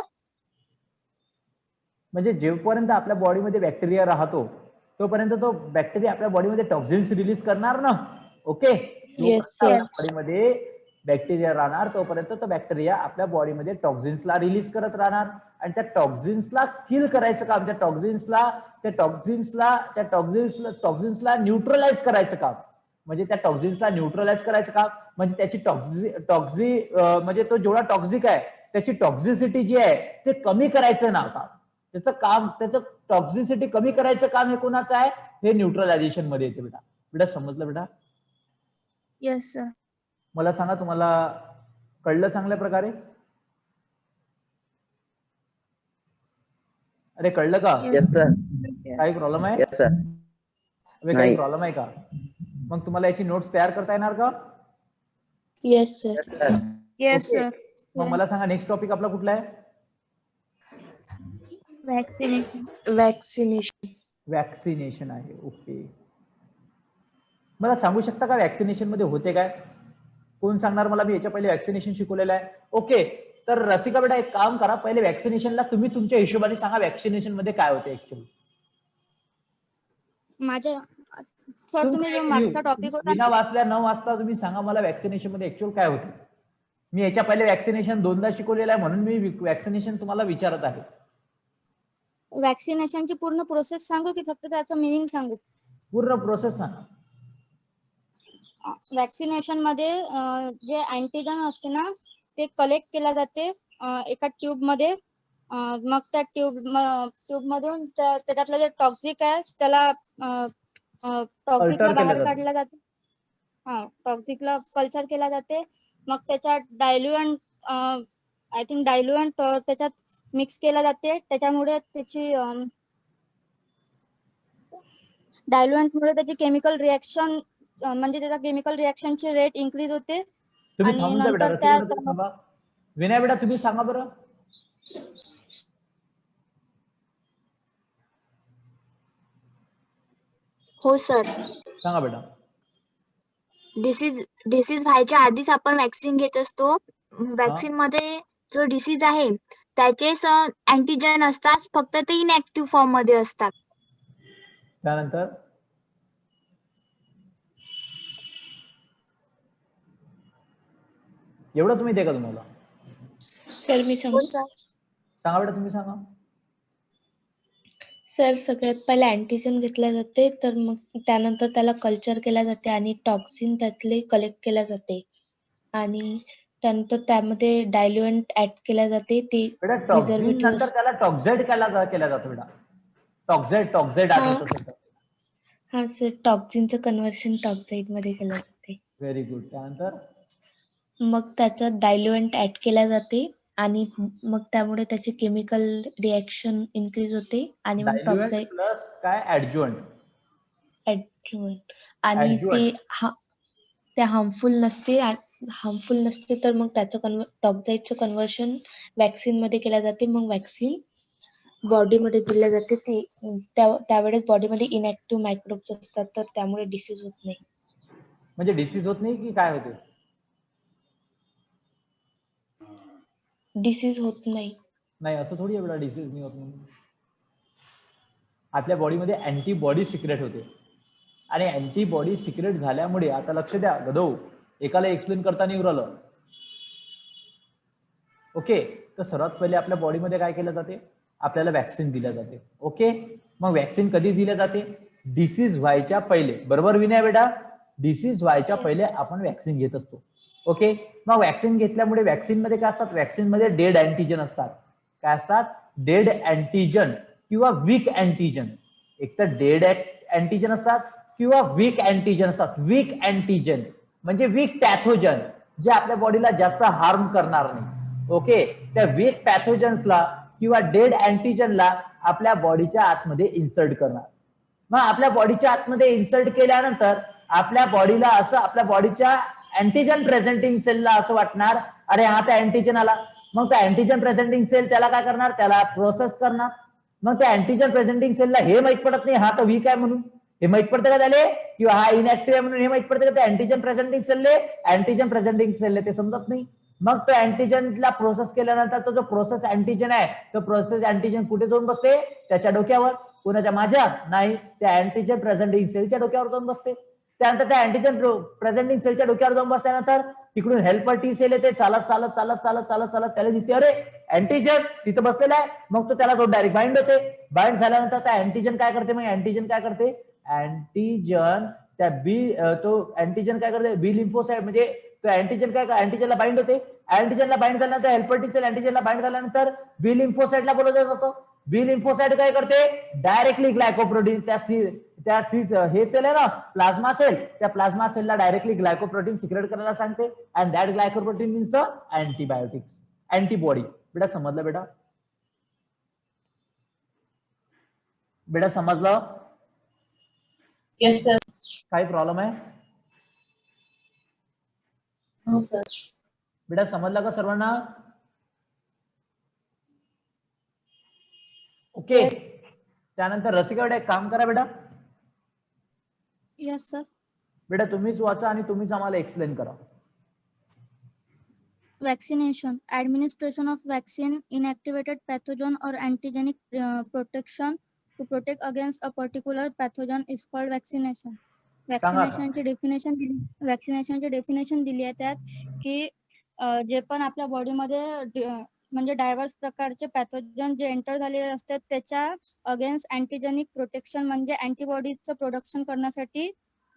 म्हणजे जेव्हापर्यंत आपल्या बॉडीमध्ये बॅक्टेरिया राहतो तोपर्यंत तो बॅक्टेरिया आपल्या बॉडीमध्ये टॉक्सिन्स रिलीज करणार ना. ओके. बॉडीमध्ये बॅक्टेरिया राहणार तोपर्यंत तो बॅक्टेरिया आपल्या बॉडीमध्ये टॉक्सिन्सला रिलीज करत राहणार आणि त्या टॉक्सिन्सला किल करायचं काम, त्या टॉक्सिन्सला न्यूट्रलाइज करायचं काम, म्हणजे त्या टॉक्सिन्सला न्यूट्रलाइज करायचं काम, म्हणजे त्याची म्हणजे तो जेवढा टॉक्सिक आहे त्याची टॉक्झिसिटी जी आहे ते कमी करायचं ना काम. त्याचं टॉक्झिसिटी कमी करायचं काम हे कोणाचं आहे? हे न्यूट्रलायझेशन मध्ये येते बेटा. बेटा समजलं बेटा? Yes sir. मला सांगा तुम्हाला कळलं चांगल्या प्रकारे? अरे कळलं का? Yes sir. काही प्रॉब्लेम आहे? Yes sir. काही प्रॉब्लेम आहे का? मग तुम्हाला याची नोट्स तयार करता येणार का? Yes sir. Yes sir. मग मला सांगा नेक्स्ट टॉपिक आपला कुठला आहे? वॅक्सिनेशन आहे. ओके. मला सांगू शकता का वॅक्सिनेशन मध्ये होते काय? कोण सांगणार मला? मी याच्या पहिले वॅक्सिनेशन शिकवलेलं आहे. ओके. तर रसिका बेटा एक काम करा, पहिले वॅक्सिनेशनला तुम्ही तुमच्या हिशोबाने सांगा वॅक्सिनेशन मध्ये काय होते ऍक्च्युअली. माझ्या सर तुम्ही जो मागचा टॉपिक होता बिना वाचल्या न वाचता तुम्ही सांगा मला वॅक्सिनेशन मध्ये ऍक्च्युअल काय होते. मी याच्या पहिले वॅक्सिनेशन 2दा शिकवलेलं आहे म्हणून मी वॅक्सिनेशन तुम्हाला विचारत आहे. वॅक्सिनेशनची पूर्ण प्रोसेस सांगू की फक्त त्याचं मिनिंग सांगू? पूर्ण प्रोसेस सांगा. वॅक्सिनेशन मध्ये जे अँटीजन असते ना ते कलेक्ट केल्या जाते एका ट्यूब मध्ये मग त्या ट्यूब मधून त्याच्यातलं जे टॉक्सिक आहे त्याला टॉक्सिकला Culture केलं बाहेर जातं. काढलं जाते. टॉक्सिकला कल्चर केला जाते. मग त्याच्यात डायल्युएंट आय थिंक डायल्युएंट त्याच्यात मिक्स केला जाते. त्याच्यामुळे त्याची डायल्युएंटमुळे त्याची केमिकल रिॲक्शन म्हणजे त्याचा केमिकल रिॲक्शनची रेट इन्क्रीज होते. तुम्ही आणि थांबून जा बेटा, नंतर रसिका बेटा तुम्ही थांबा. विनय बेटा तुम्ही सांगा बरं. हो सर. सांगा बेटा. डिसीज व्हायच्या आधीच आपण वॅक्सिन घेत असतो. वॅक्सिन मध्ये जो डिसीज आहे त्याचेच अँटीजन असतात, फक्त ते इनॅक्टिव्ह फॉर्म मध्ये असतात. त्यानंतर एवढंच माहिती आहे का तुम्हाला? सर मी सांगू? हो सर. सांगा बेटा तुम्ही सांगा. सर सगळ्यात पहिले अँटीजन घेतल्या जाते, तर मग त्यानंतर त्याला कल्चर केल्या जाते आणि टॉक्सिन त्यातले कलेक्ट केल्या जाते आणि त्यानंतर त्यामध्ये डायल्युएंट ऍड केल्या जाते. ते बेटा टॉक्झिन प्रिझर्वेटिव्ह नंतर त्याला टॉक्झाइड केला जातो बेटा. टॉक्झाइड आठवत असेल तर. हा सर, टॉक्सिनचं कन्व्हर्शन टॉक्साइड मध्ये केलं जाते. Very good. त्यानंतर मग त्याचं डायल्युएंट ऍड केल्या जाते आणि मग त्यामुळे त्याची केमिकल रिॲक्शन इन्क्रीज होते आणि मग डायल्युएंट टॉक्साइड प्लस काय ऍडज्युएंट. ऍडज्युएंट आणि Adjuvant. ते हार्मफुल नसते तर मग त्याचं टॉक्साइडचं कन्व्हर्शन वॅक्सिन मध्ये केल्या जाते. मग वॅक्सिन बॉडीमध्ये दिल्या जाते. त्यावेळेस बॉडीमध्ये इनॅक्टिव्ह मायक्रोब्स असतात, तर त्यामुळे डिसीज होत नाही. म्हणजे डिसीज होत नाही की काय होते? डिसीज होत नाही. नाही असं थोडी आहे बेटा, डिसीज नाही होत म्हणून. आपल्या बॉडीमध्ये अँटीबॉडी सिक्रेट होते आणि अँटीबॉडी सिक्रेट झाल्यामुळे, आता लक्ष द्या गदो, एकाला एक्सप्लेन करता नाही उरलं. ओके, तर सर्वात पहिले आपल्या बॉडीमध्ये काय केलं जाते? आपल्याला वॅक्सिन दिल्या जाते. ओके, मग वॅक्सिन कधी दिल्या जाते? डिसीज व्हायच्या पहिले. बरोबर विनय बेटा? डिसीज व्हायच्या पहिले आपण वॅक्सिन घेत असतो. ओके, मग वॅक्सिन घेतल्यामुळे वॅक्सिन मध्ये काय असतात? वॅक्सिन मध्ये डेड अँटीजन असतात. काय असतात? डेड अँटीजन किंवा वीक अँटीजन. एक तर डेड अँटीजन असतात किंवा वीक अँटीजन असतात. वीक अँटीजन म्हणजे वीक पॅथोजन, जे आपल्या बॉडीला जास्त हार्म करणार नाही. ओके, त्या वीक पॅथोजन्सला किंवा डेड अँटीजनला आपल्या बॉडीच्या आतमध्ये इन्सर्ट करणार. मग आपल्या बॉडीच्या आतमध्ये इन्सर्ट केल्यानंतर आपल्या बॉडीला असं, आपल्या बॉडीच्या अँटीजन प्रेझेंटिंग सेलला असं वाटणार, अरे हा त्या अँटीजन आला. मग त्या अँटीजन प्रेझेंटिंग सेल त्याला काय करणार? त्याला प्रोसेस करणार. मग त्या अँटीजन प्रेझेंटिंग सेलला हे माहित पडत नाही हा तर वीक आहे म्हणून. हे माहित पडतं का त्याला? किंवा हा इनॅक्टिव्ह आहे म्हणून हे माहित पडतं का त्या अँटीजन प्रेझेंटिंग सेलले? अँटीजन प्रेझेंटिंग सेलले ते समजत नाही. मग तो अँटीजनला प्रोसेस केल्यानंतर तो जो प्रोसेस अँटीजन आहे, तो प्रोसेस अँटीजन कुठे जाऊन बसते? त्याच्या डोक्यावर. कोणाच्या? माझ्या? नाही, त्या अँटीजन प्रेझेंटिंग सेलच्या डोक्यावर जाऊन बसते. त्यानंतर त्या अँटीजन प्रेझेंटिंग सेलच्या डोक्यावर जाऊन बसल्यानंतर तिकडून हेल्पर टी सेल येते. चालत चालत चालत चालत चालत चालत त्याला दिसते, अरे अँटीजन तिथं बसलेला आहे. मग तो त्याला डायरेक्ट बाइंड होते. बाइंड झाल्यानंतर त्या अँटीजन काय करते? मग अँटीजन काय करते? अँटीजन त्या तो अँटीजन काय करते? बी लिम्फोसाइट म्हणजे तो अँटीजन काय? अँटीजनला बाइंड होते. अँटीजनला बाइंड झाल्यानंतर हेल्पर टी सेल अँटीजनला बाइंड झाल्यानंतर बी लिम्फोसाइटला बोलवलं जातं. बी लिम्फोसाइट काय करते? डायरेक्टली ग्लायकोप्रोटीन हे सेल आहे ना, प्लाझ्मा सेल, त्या प्लाझ्मा सेलला डायरेक्टली ग्लायकोप्रोटीन सिक्रेट करायला सांगते. And that glycoprotein means antibiotics, antibody. बेटा समजलं बेटा? बेटा समजलं? Yes sir. काही प्रॉब्लेम आहे? हो सर. बेटा समजलं का सर्वांना? ओके, त्यानंतर रसिका बेटा एक काम करा बेटा. Yes sir. बेटा तुम्हीच वाचा आणि तुम्हीच आम्हाला एक्सप्लेन करा. Vaccination, administration of vaccine, inactivated pathogen or antigenic protection to protect against a particular pathogen is called vaccination. वॅक्सिनेशनची डेफिनेशन दिली आहे त्यात की जे पण आपल्या बॉडीमध्ये म्हणजे डायव्हर्स प्रकारचे पॅथोजन जे एंटर झालेले असतात त्याच्या अगेन्स्ट अँटीजेनिक प्रोटेक्शन म्हणजे अँटीबॉडीजचं प्रोडक्शन करण्यासाठी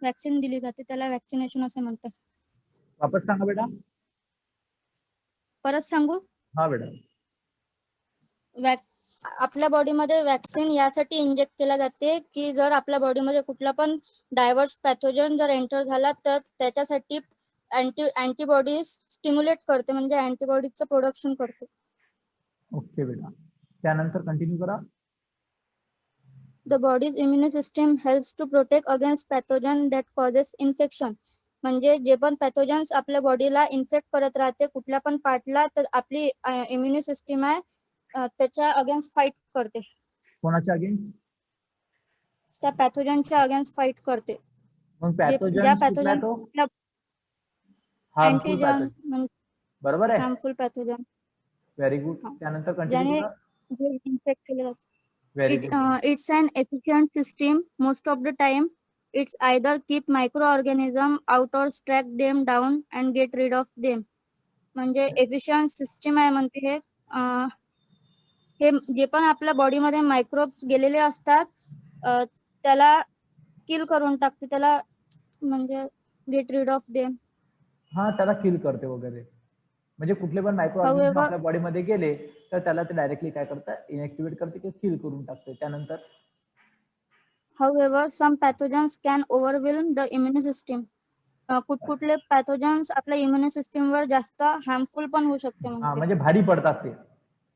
वॅक्सिन दिली जाते. त्याला वॅक्सिनेशन असे म्हणतात. वापस सांगा बेटा. परत सांगू? हा बेटा. आपल्या बॉडीमध्ये वॅक्सिन यासाठी इंजेक्ट केला जाते की जर आपल्या बॉडीमध्ये कुठला पण डायव्हर्स पॅथोजन जर एंटर झाला तर त्याच्यासाठी अँटीबॉडीज स्टिम्युलेट करते, म्हणजे अँटीबॉडीजचं प्रोडक्शन करते. ओके बेटा, त्यानंतर कंटिन्यू करा. The body's immune system helps to protect against pathogen that causes infection. म्हणजे जे पण पॅथोजन्स आपल्या बॉडीला इन्फेक्ट करत राहते कुठल्या पण पार्टला, तर आपली इम्युनी सिस्टीम आहे त्याच्या अगेन्स्ट फाईट करते, कोणाच्या अगेन्स्ट? त्या पॅथोजनच्या अगेन्स्ट फाईट करते. मग ज्या पॅथोजन कुठला आहे पॅथोजन तो? हार्मफुल अँटीजन पॅथोजन, बरोबर आहे. Harmful pathogen very good. त्यानंतर कंटिन्यू ज्याने करा. जे इन्फेक्ट केले जाते. Very good. It's an efficient system. Most of the time, it's either keep microorganism out or track them down and get rid of them. म्हणजे एफिशियंट सिस्टीम आहे म्हणते हे. हे जे पण आपल्या बॉडीमध्ये मायक्रोब्स गेलेले असतात त्याला किल करून टाकते, त्याला म्हणजे गेट रीड ऑफ देम. हा, त्याला किल करते वगैरे, म्हणजे कुठले पण मायक्रो ऑर्गॅनिझम However, आपल्या बॉडीमध्ये गेले तर त्याला ते डायरेक्टली काय करतात, इनएक्टिव्हेट करते किंवा किल करून टाकते. त्यानंतर some pathogens can overwhelm the immune system. कुठले पॅथोजन्स आपल्या इम्युनी सिस्टीमवर जास्त हार्मफुल पण होऊ शकते, हा, म्हणते म्हणजे भारी पडतात ते.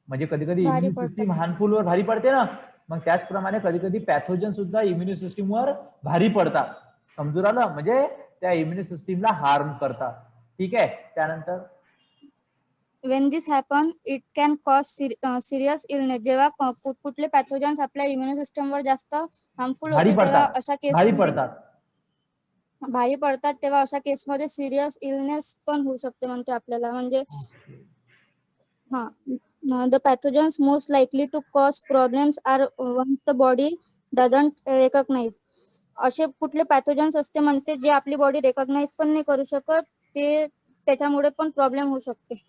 म्हणजे कधी कधी भारी इम्युनी पडतात. सिस्टीम हार्मफुल वर भारी पडते ना, मग त्याचप्रमाणे कधी कधी पॅथोजन सुद्धा इम्युनी सिस्टीम वर भारी पडतात. समजून आलं? म्हणजे त्या इम्युनी सिस्टीमला हार्म करतात. ठीक आहे. त्यानंतर When this happen, it can cause serious illness. जेव्हा कुठले पॅथोजन्स आपल्या इम्युनी सिस्टमवर जास्त हार्मफुल भारी होते तेव्हा पडतात, अशा भारी केसेस पडतात. भारी पडतात, तेव्हा अशा केसमध्ये सिरियस इलनेस पण होऊ शकते म्हणते आपल्याला. म्हणजे हा, the pathogens most likely to cause problems are once the body doesn't recognize. असे कुठले पॅथोजन्स असते म्हणते जे आपली बॉडी रेकॉग्नाइज पण नाही करू शकत, ते त्याच्यामुळे पण प्रॉब्लेम होऊ शकते.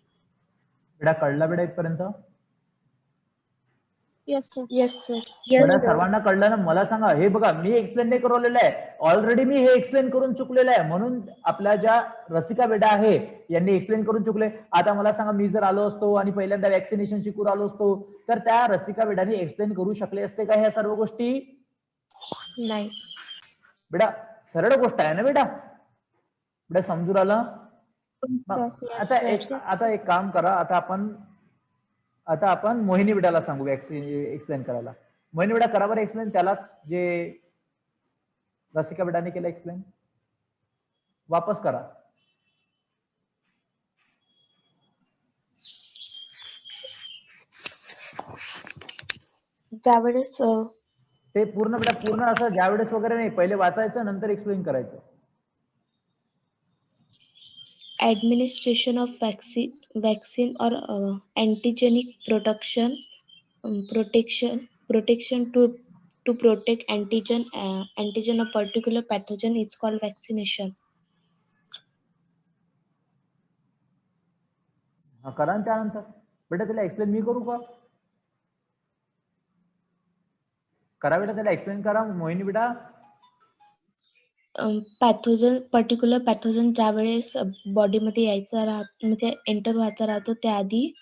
बेटा कळला बेटा इथपर्यंत? Yes sir. Yes sir. बेटा सर्वांना कळलं ना? मला सांगा. हे बघा, मी एक्सप्लेन नाही करवलेलं आहे, ऑलरेडी मी हे एक्सप्लेन करून चुकलेलं आहे, म्हणून आपल्या ज्या रसिका बेटा आहे यांनी एक्सप्लेन करून चुकले. आता मला सांगा, मी जर आलो असतो आणि पहिल्यांदा वॅक्सिनेशन शिकून आलो असतो तर त्या रसिका बेटांनी एक्सप्लेन करू शकले असते का ह्या सर्व गोष्टी? नाही. बेटा सरळ गोष्ट आहे ना बेटा. बेटा समजून आलं? आता एक काम करा, आता आपण मोहिनी बेटाला सांगू वॅक्सिन एक्सप्लेन करायला. मोहिनी बेटा करा बरं एक्सप्लेन, त्यालाच जे रसिका बेटाने केलं एक्सप्लेन, वापस करा. ज्यावेळेस ते पूर्ण बेटा पूर्ण असं ज्यावेळेस वगैरे नाही, पहिले वाचायचं नंतर एक्सप्लेन करायचं. administration of vaccine or antigenic protection to protect antigen of particular pathogen is called vaccination. हा करा ना. त्यानंतर बेटा त्याला एक्सप्लेन मी करू का? करा बेटा, त्याला एक्सप्लेन करा मोहिनी बेटा. पर्टिक्युलर पॅथोजन ज्यावेळेस बॉडीमध्ये यायचा म्हणजे एंटर व्हायचा राहतो त्याआधी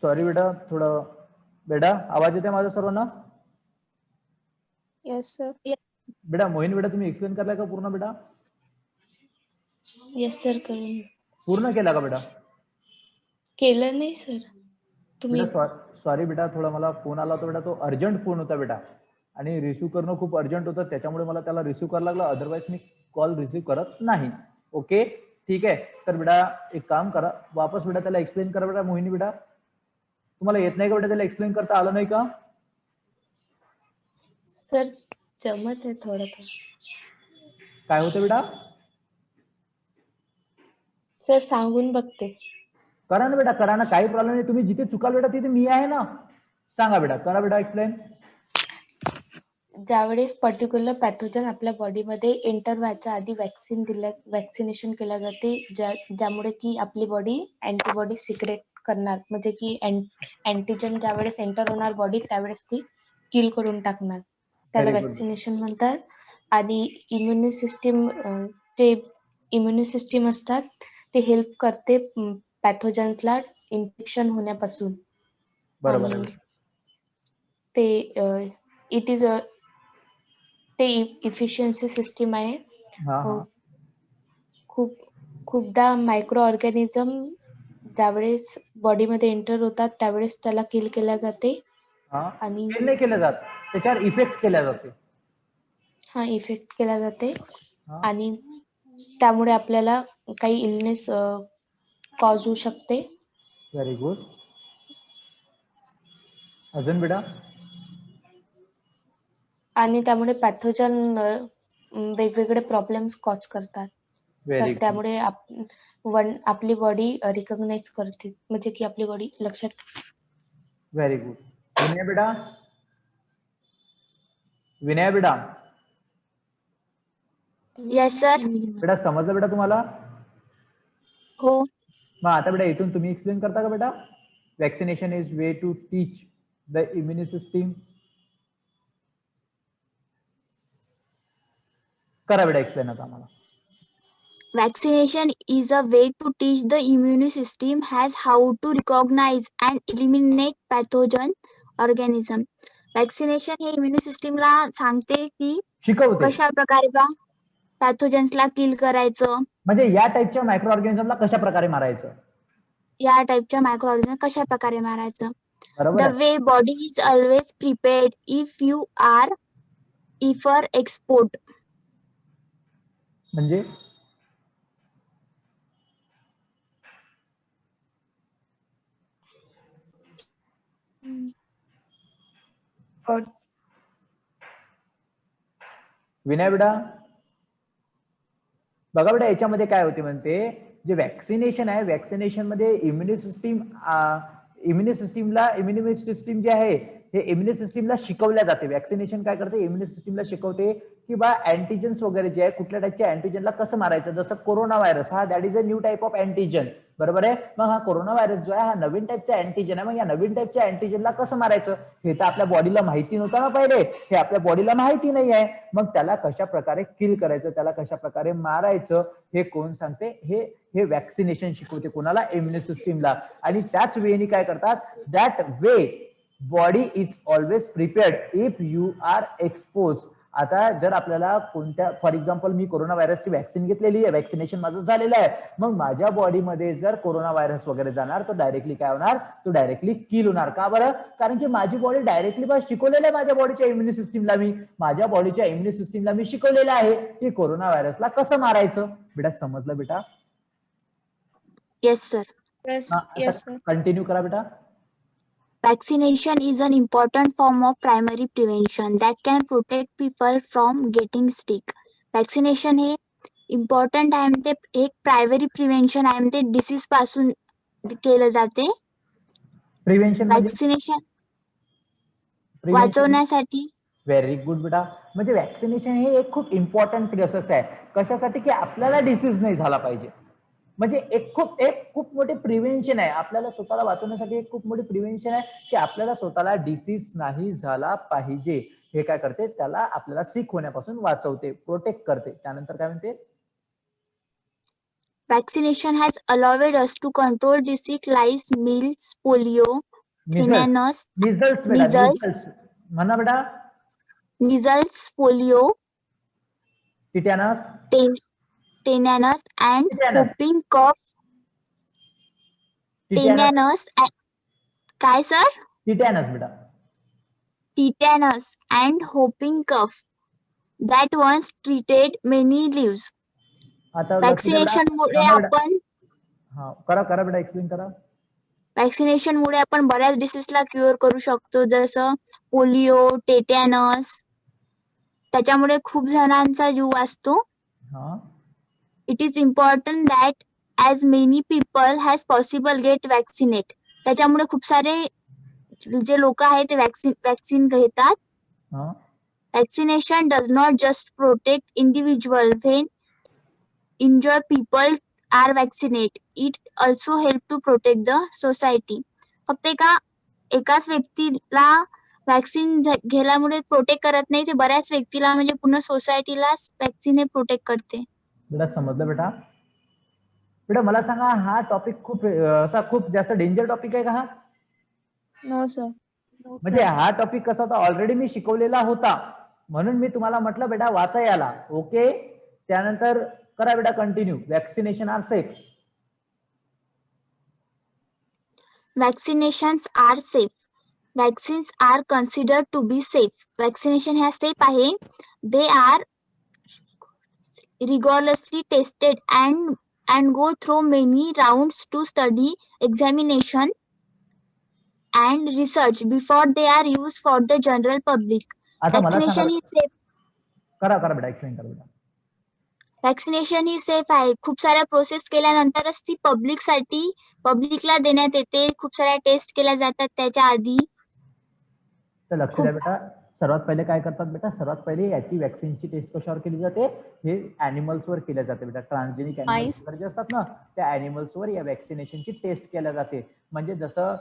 सॉरी बेटा, थोडं बेटा आवाज येते माझा सर्वांना? Yes sir. बेटा मोहिनी बेटा तुम्ही एक्सप्लेन करलाय का पूर्ण बेटा? येस सर, करून पूर्ण केला का बेटा? केलं नाही सर. तुम्ही बेटा सॉरी बेटा, थोडा मला फोन आला होता बेटा, तो अर्जंट फोन होता बेटा आणि रिसिव्ह करणं खूप अर्जंट होतं, त्याच्यामुळे मला त्याला रिसिव्ह करायला लागला, अदरवाईज मी कॉल रिसिव्ह करत नाही. ओके ठीक आहे. तर बेटा एक काम करा, वापस बेटा त्याला एक्सप्लेन करा बेटा. मोहिनी बेटा तुम्हाला येत नाही का बेटा, त्याला एक्सप्लेन करता आलं नाही का? सर जमत आहे थोडं. काय होतं बेटा? सर सांगून बघते. करा ना बेटा, करा ना, काही प्रॉब्लेम नाही. तुम्ही जिथे चुकाल बेटा तिथे मी आहे ना. सांगा बेटा, करा बेटा एक्सप्लेन. ज्यावेळेस पर्टिक्युलर पॅथोजन आपल्या बॉडीमध्ये एंटर व्हायच्या आधी वॅक्सिनेशन केल्या जाते, ज्यामुळे की आपली बॉडी अँटीबॉडी सिक्रेट करणार, म्हणजे की अँटीजन ज्यावेळेस एंटर होणार बॉडी त्यावेळेस ती किल करून टाकणार, त्याला Very good. वॅक्सिनेशन म्हणतात. आणि इम्युनी सिस्टीम असतात ते हेल्प करते पॅथोजन्सला इन्फेक्शन होण्यापासून. बरोबर आणि आहे. ते इफिशियन्सी सिस्टीम आहे. हा हा खूपदा मायक्रो ऑर्गॅनिझम ज्यावेळेस बॉडीमध्ये एंटर होतात त्यावेळेस त्याला किल केल्या जाते. हा आणि किल नाही केलं जात, त्याच्यावर इफेक्ट केल्या जाते. इफेक्ट केला जाते. हा. आणि त्यामुळे आपल्याला काही इलनेस कॉज होऊ शकते. Very good. अजून बेटा? आणि त्यामुळे पॅथोजन वेगवेगळे प्रॉब्लेम्स कॉज करतात. व्हेरी तर गुड. त्यामुळे आपली बॉडी रिकॉग्नाइज करते, म्हणजे की आपली बॉडी लक्षात. Very good. विनय बेटा, विनय बेटा, येस सर. बेटा समजलं बेटा तुम्हाला? हो. मग आता बेटा इथून तुम्ही एक्सप्लेन करता का बेटा? Vaccination is way to teach the immune system. करा बेटा एक्सप्लेन आता आम्हाला. Vaccination is a way to teach the immune system has how to recognize and eliminate pathogen organism. Vaccination हे immune system ला सांगते की शिकवते कशा प्रकारे बा पॅथोजन्सला किल करायचं, म्हणजे या टाइपच्या मायक्रो ऑर्गॅनिझमला कशा प्रकारे मारायचं, या टाइपच्या मायक्रो ऑर्गॅनिझम कशा प्रकारे मारायचं. बरोबर The आहे? way body is always prepared if you are for export. म्हणजे विनय बेटा बघा बेटा, याच्यामध्ये काय होते म्हणते, जे वॅक्सिनेशन आहे, वॅक्सिनेशन मध्ये इम्युनी सिस्टीम जे आहे हे इम्युनी सिस्टीमला शिकवल्या जाते. वॅक्सिनेशन काय करते, इम्युनी सिस्टीमला शिकवते की बा अँटीजन्स वगैरे जे आहे, कुठल्या टाईपच्या अँटीजनला कसं मारायचं. जसं कोरोना व्हायरस हा that is a new type of antigen, बरोबर आहे. मग हा कोरोना व्हायरस जो आहे हा नवीन टाईपचा अँटीजन आहे. मग या नवीन टाईपच्या अँटीजनला कसं मारायचं हे तर आपल्या बॉडीला माहिती नव्हतं ना पहिले, हे आपल्या बॉडीला माहिती नाही आहे. मग त्याला कशा प्रकारे किल करायचं, त्याला कशा प्रकारे मारायचं हे कोण सांगते, हे वॅक्सिनेशन शिकवते कोणाला, इम्युनी सिस्टीमला. आणि त्याच वेळी काय करतात, that way body is always prepared if you are expose. आता जर आपल्याला कोणत्या, फॉर एक्झाम्पल मी कोरोना व्हायरसची वॅक्सिन घेतलेली आहे, वॅक्सिनेशन माझं झालेलं आहे, मग माझ्या बॉडीमध्ये जर कोरोना व्हायरस वगैरे जाणार तर डायरेक्टली काय होणार, तो डायरेक्टली किल होणार. का बरं? कारण की माझी बॉडी डायरेक्टली बस शिकवलेलं आहे माझ्या बॉडीच्या इम्युनी सिस्टीमला, माझ्या बॉडीच्या इम्युनी सिस्टीमला मी शिकवलेलं आहे की कोरोना व्हायरसला कसं मारायचं. बेटा समजलं बेटा? Yes sir. Yes sir. Continue करा बेटा. Vaccination is an important form of primary prevention that can protect people from getting sick. Vaccination हे इम्पॉर्टंट आहे, ते एक प्रायमरी प्रिव्हेंशन आहे, ते डिसीज पासून केलं जाते. प्रिव्हेंशन वॅक्सिनेशन वाचवण्यासाठी. व्हेरी गुड बेटा. म्हणजे वॅक्सिनेशन हे एक खूप इम्पॉर्टंट प्रोसेस आहे. कशासाठी? की आपल्याला डिसीज नाही झाला पाहिजे. म्हणजे एक खूप मोठी प्रिव्हेंशन आहे, आपल्याला स्वतःला वाचवण्यासाठी एक खूप मोठी प्रिव्हेंशन आहे की आपल्याला स्वतःला डिसीज नाही झाला पाहिजे. हे काय करते, त्याला आपल्याला सिक होण्यापासून वाचवते, प्रोटेक्ट करते. त्यानंतर काय म्हणते, Vaccination has allowed us to control disease like measles, polio, tetanus, measles बेटा, measles, मिझल्स म्हणा बेटा. measles, polio, tetanus. tetanus and Tetanus. whooping cough. Tetanus. Tetanus and काय सर? टिटॅनस बेटा. Tetanus and whooping cough that once treated many lives. आता लक्ष द्या बेटा. Vaccination मुळे थांबा बेटा. आपण हा, करा बेटा, एक्सप्लेन करा. वॅक्सिनेशन मुळे आपण बऱ्याच डिसीजला क्युअर करू शकतो, जसं पोलिओ, टेटॅनस. त्याच्यामुळे खूप जणांचा जीव वाचतो. हा. It is important that as many people has possible get vaccinate. त्याच्यामुळे खूप सारे जे लोक आहेत ते वॅक्सिन घेतात. हा. Vaccination does not just protect individual when injured people are vaccinated. It also help to protect the society. फक्त एकाच व्यक्तीला वॅक्सिन घेतल्यामुळे प्रोटेक्ट करत नाही, ते बऱ्याच व्यक्तीला म्हणजे पूर्ण सोसायटीला वॅक्सिन हे प्रोटेक्ट करते. बेटा समजलं बेटा. बेटा मला सांगा, हा टॉपिक खूप जास्त डेंजर टॉपिक आहे का हा? No sir. म्हणजे हा टॉपिक कसा होता, ऑलरेडी मी शिकवलेला होता, म्हणून मी तुम्हाला म्हटलं बेटा वाचा याला. ओके, त्यानंतर करा बेटा continue. Vaccination are safe. Vaccinations are safe. Vaccines are considered to be safe. Vaccination ह्या safe आहे. They are rigorously tested and go through many rounds to study, examination and research before they are used for the general public. आता मला Vaccination सांगा. ही safe. करा बेटा, एक्सप्लेन करा बेटा. वॅक्सिनेशन ही सेफ आहे. खूप साऱ्या प्रोसेस केल्यानंतरच ती पब्लिकला देण्यात येते. खूप साऱ्या टेस्ट केल्या जातात त्याच्या आधी. तर लक्ष द्या बेटा, सर्वात पहिले काय करतात बेटा, सर्वात पहिले याची वॅक्सिनची टेस्ट कशावर केली जाते, हे ॲनिमल्स वर केल्या जाते बेटा. ट्रान्सजेनिक ॲनिमल्स वगैरे जे असतात ना, त्या ॲनिमल्स वर या वॅक्सिनेशनची टेस्ट केल्या जाते. म्हणजे जसं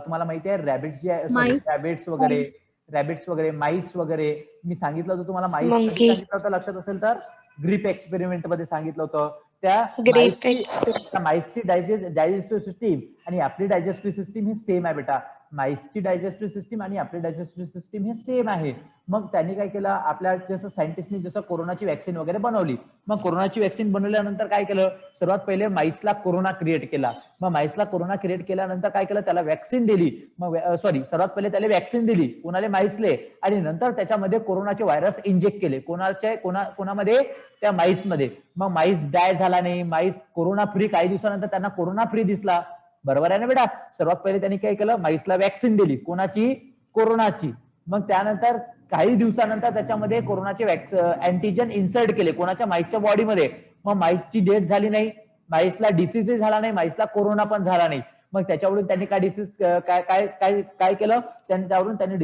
तुम्हाला माहिती आहे रॅबिट्स वगैरे माईस वगैरे मी सांगितलं होतं तुम्हाला. माईस सांगितलं होतं, लक्षात असेल तर ग्रीप एक्सपेरिमेंट मध्ये सांगितलं होतं. त्या माईसची डायजेस्टिव्ह सिस्टीम आणि आपली डायजेस्टिव्ह सिस्टीम हे सेम आहे बेटा. माईसची डायजेस्टिव्ह सिस्टीम आणि आपली डायजेस्टिव्ह सिस्टीम हे सेम आहे. मग त्यांनी काय केलं, आपल्या जसं सायंटिस्टनी जसं कोरोनाची वॅक्सिन वगैरे बनवली. मग कोरोनाची वॅक्सिन बनवल्यानंतर काय केलं, सर्वात पहिले माईसला कोरोना क्रिएट केला. मग माईसला कोरोना क्रिएट केल्यानंतर काय केलं, त्याला वॅक्सिन दिली. मग सर्वात पहिले त्याला वॅक्सिन दिली कोणाले, माईसले. आणि नंतर त्याच्यामध्ये कोरोनाचे व्हायरस इंजेक्ट केले. कोणामध्ये, त्या माईसमध्ये. मग माईस डाय झाला नाही, माईस कोरोना फ्री. काही दिवसानंतर त्यांना कोरोना फ्री दिसला. बरोबर आहे ना बेटा. सर्वात पहिले त्यांनी काय केलं, माईसला वॅक्सिन दिली. कोणाची, कोरोनाची. मग त्यानंतर काही दिवसानंतर त्याच्यामध्ये कोरोनाचे अँटीजन इन्सर्ट केले कोणाच्या, माईसच्या बॉडीमध्ये. मग माईसची डेथ झाली नाही, माईसला डिसीज झाला नाही, माईसला कोरोना पण झाला नाही. मग त्याच्यावरून त्यांनी काय डिसीज काय केलं, त्यावरून त्यांनी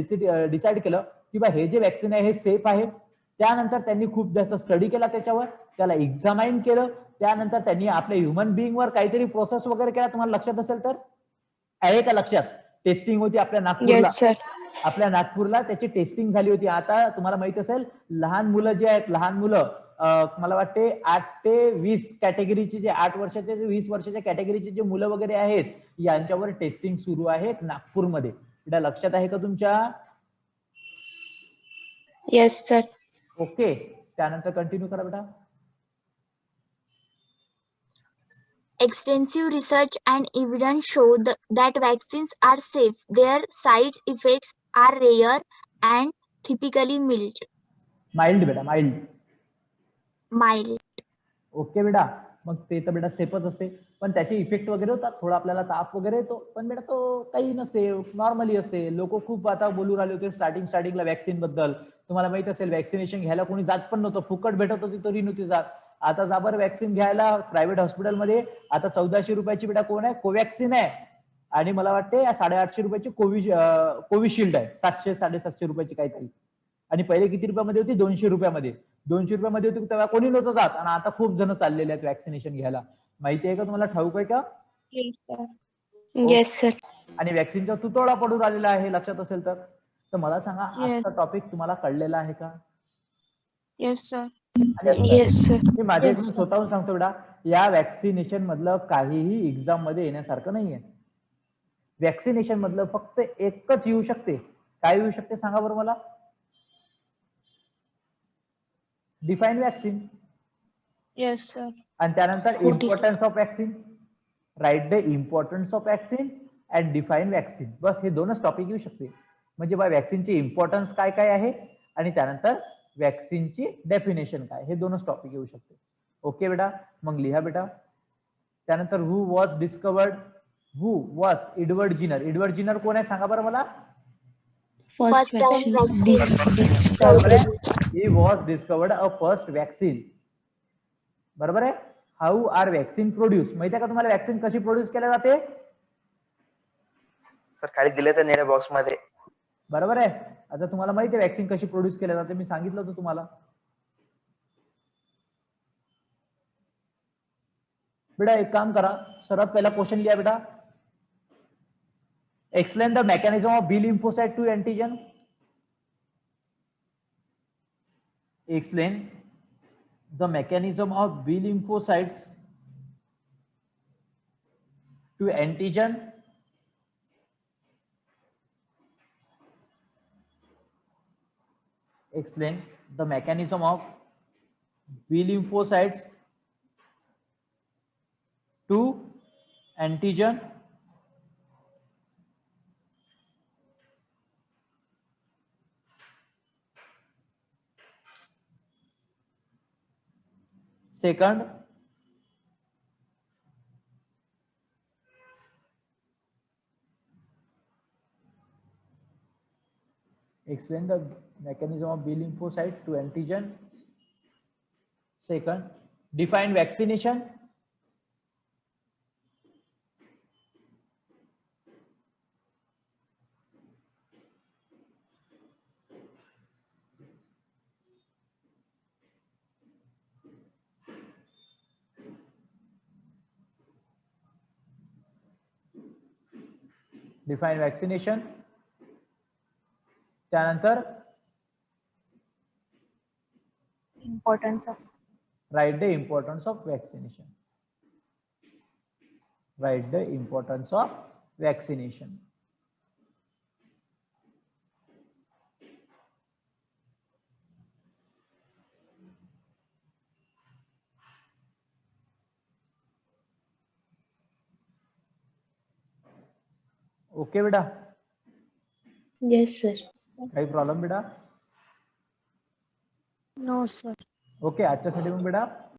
डिसाईड केलं की बा हे जे वॅक्सिन आहे हे सेफ आहे. त्यानंतर त्यांनी खूप जास्त स्टडी केला त्याच्यावर, त्याला एक्झामाइन केलं. त्यानंतर त्यांनी आपल्या ह्युमन बिईंग वर काहीतरी प्रोसेस वगैरे केला. तुम्हाला लक्षात असेल तर आहे का लक्षात? टेस्टिंग होती आपल्या नागपूरला त्याची टेस्टिंग झाली होती. आता तुम्हाला माहित असेल, लहान मुलं जे आहेत, मला वाटते 8 ते 20 कॅटेगरीचे, जे 8 वर्षाचे 20 वर्षाच्या कॅटेगरीचे जे मुलं वगैरे आहेत, यांच्यावर टेस्टिंग सुरू आहे नागपूरमध्ये. बेटा लक्षात आहे का तुमच्या? Yes sir. ओके, त्यानंतर कंटिन्यू करा बेटा. Extensive research and evidence show that vaccines are safe. Their side effects are rare and typically mild. Mild बेटा, Mild. ओके बेटा. मग ते तर बेटा सेफच असते, पण त्याचे इफेक्ट वगैरे होतात. थोडा आपल्याला ताप वगैरे येतो, पण बेटा तो काही नसते, नॉर्मली असते. लोक खूप आता बोलू राहिले होते स्टार्टिंगला वॅक्सिन बद्दल. तुम्हाला माहित असेल, वॅक्सिनेशन घ्यायला कोणी जात पण नव्हतं, फुकट भेटत होती तरी नव्हती जात. आता जाबर वॅक्सिन घ्यायला प्रायव्हेट हॉस्पिटलमध्ये. आता 1400 रुपयाची बेटा कोण आहे, कोवॅक्सिन आहे. आणि मला वाटते 850 रुपयाची कोविशिल्ड आहे, 700-750 रुपयाची काहीतरी. आणि पहिले किती रुपयामध्ये होती, 200 रुपयामध्ये. 200 रुपयामध्ये होती तेव्हा कोणी नव्हतं जात. आणि आता खूप जण चाललेले आहेत वॅक्सिनेशन घ्यायला. माहिती आहे का तुम्हाला, ठाऊक आहे का? Yes sir. आणि वॅक्सिनचा तुटवडा पडून आलेला आहे, लक्षात असेल तर. तर मला सांगा, आजचा टॉपिक तुम्हाला कळलेला आहे का? Yes sir. Yes sir. मी माझ्याकडून स्वतःहून सांगतो बेटा, या वॅक्सिनेशन मधलं काहीही एक्झाम मध्ये येण्यासारखं नाहीये. वॅक्सिनेशन मधलं फक्त एकच येऊ शकते. काय येऊ शकते सांगा बरं मला. Define vaccine. Yes, sir. आणि त्यानंतर हो, importance of vaccine. Write the importance of vaccine and define vaccine. बस हे दोनच टॉपिक येऊ शकते. म्हणजे बा वॅक्सिनची इम्पॉर्टन्स काय काय आहे आणि त्यानंतर वॅक्सिनची डेफिनेशन काय, हे दोनच टॉपिक येऊ शकते. ओके बेटा, मग लिहा बेटा. त्यानंतर who was discovered. Who was Edward Jenner. Edward Jenner कोण आहे सांगा बरं मला. First time vaccine बरोबर आहे. discovery. He was discovered a first vaccine. बरोबर आहे. How are vaccine produce. माहिती आहे का तुम्हाला वॅक्सिन कशी प्रोड्यूस केल्या जाते. सर खाली दिलेलं निळ्या बॉक्स मध्ये. बरोबर आहे. आता तुम्हाला माहिती आहे वॅक्सिन कशी प्रोड्यूस केल्या जाते, मी सांगितलं होतं तुम्हाला. बेटा एक काम करा, सर्वात पहिला क्वेश्चन लिहा बेटा. Explain the mechanism of B lymphocyte to antigen. Explain the mechanism of B lymphocytes to antigen. Explain the mechanism of B lymphocytes to antigen. Second, explain the mechanism of B lymphocyte to antigen. Second, define vaccination. Define vaccination. त्यानंतर Importance of. write the importance of vaccination. Write the importance of vaccination. Okay बेटा. Yes, sir. काही प्रॉब्लेम बेटा. No sir. ओके, आजच्यासाठी मग बेटा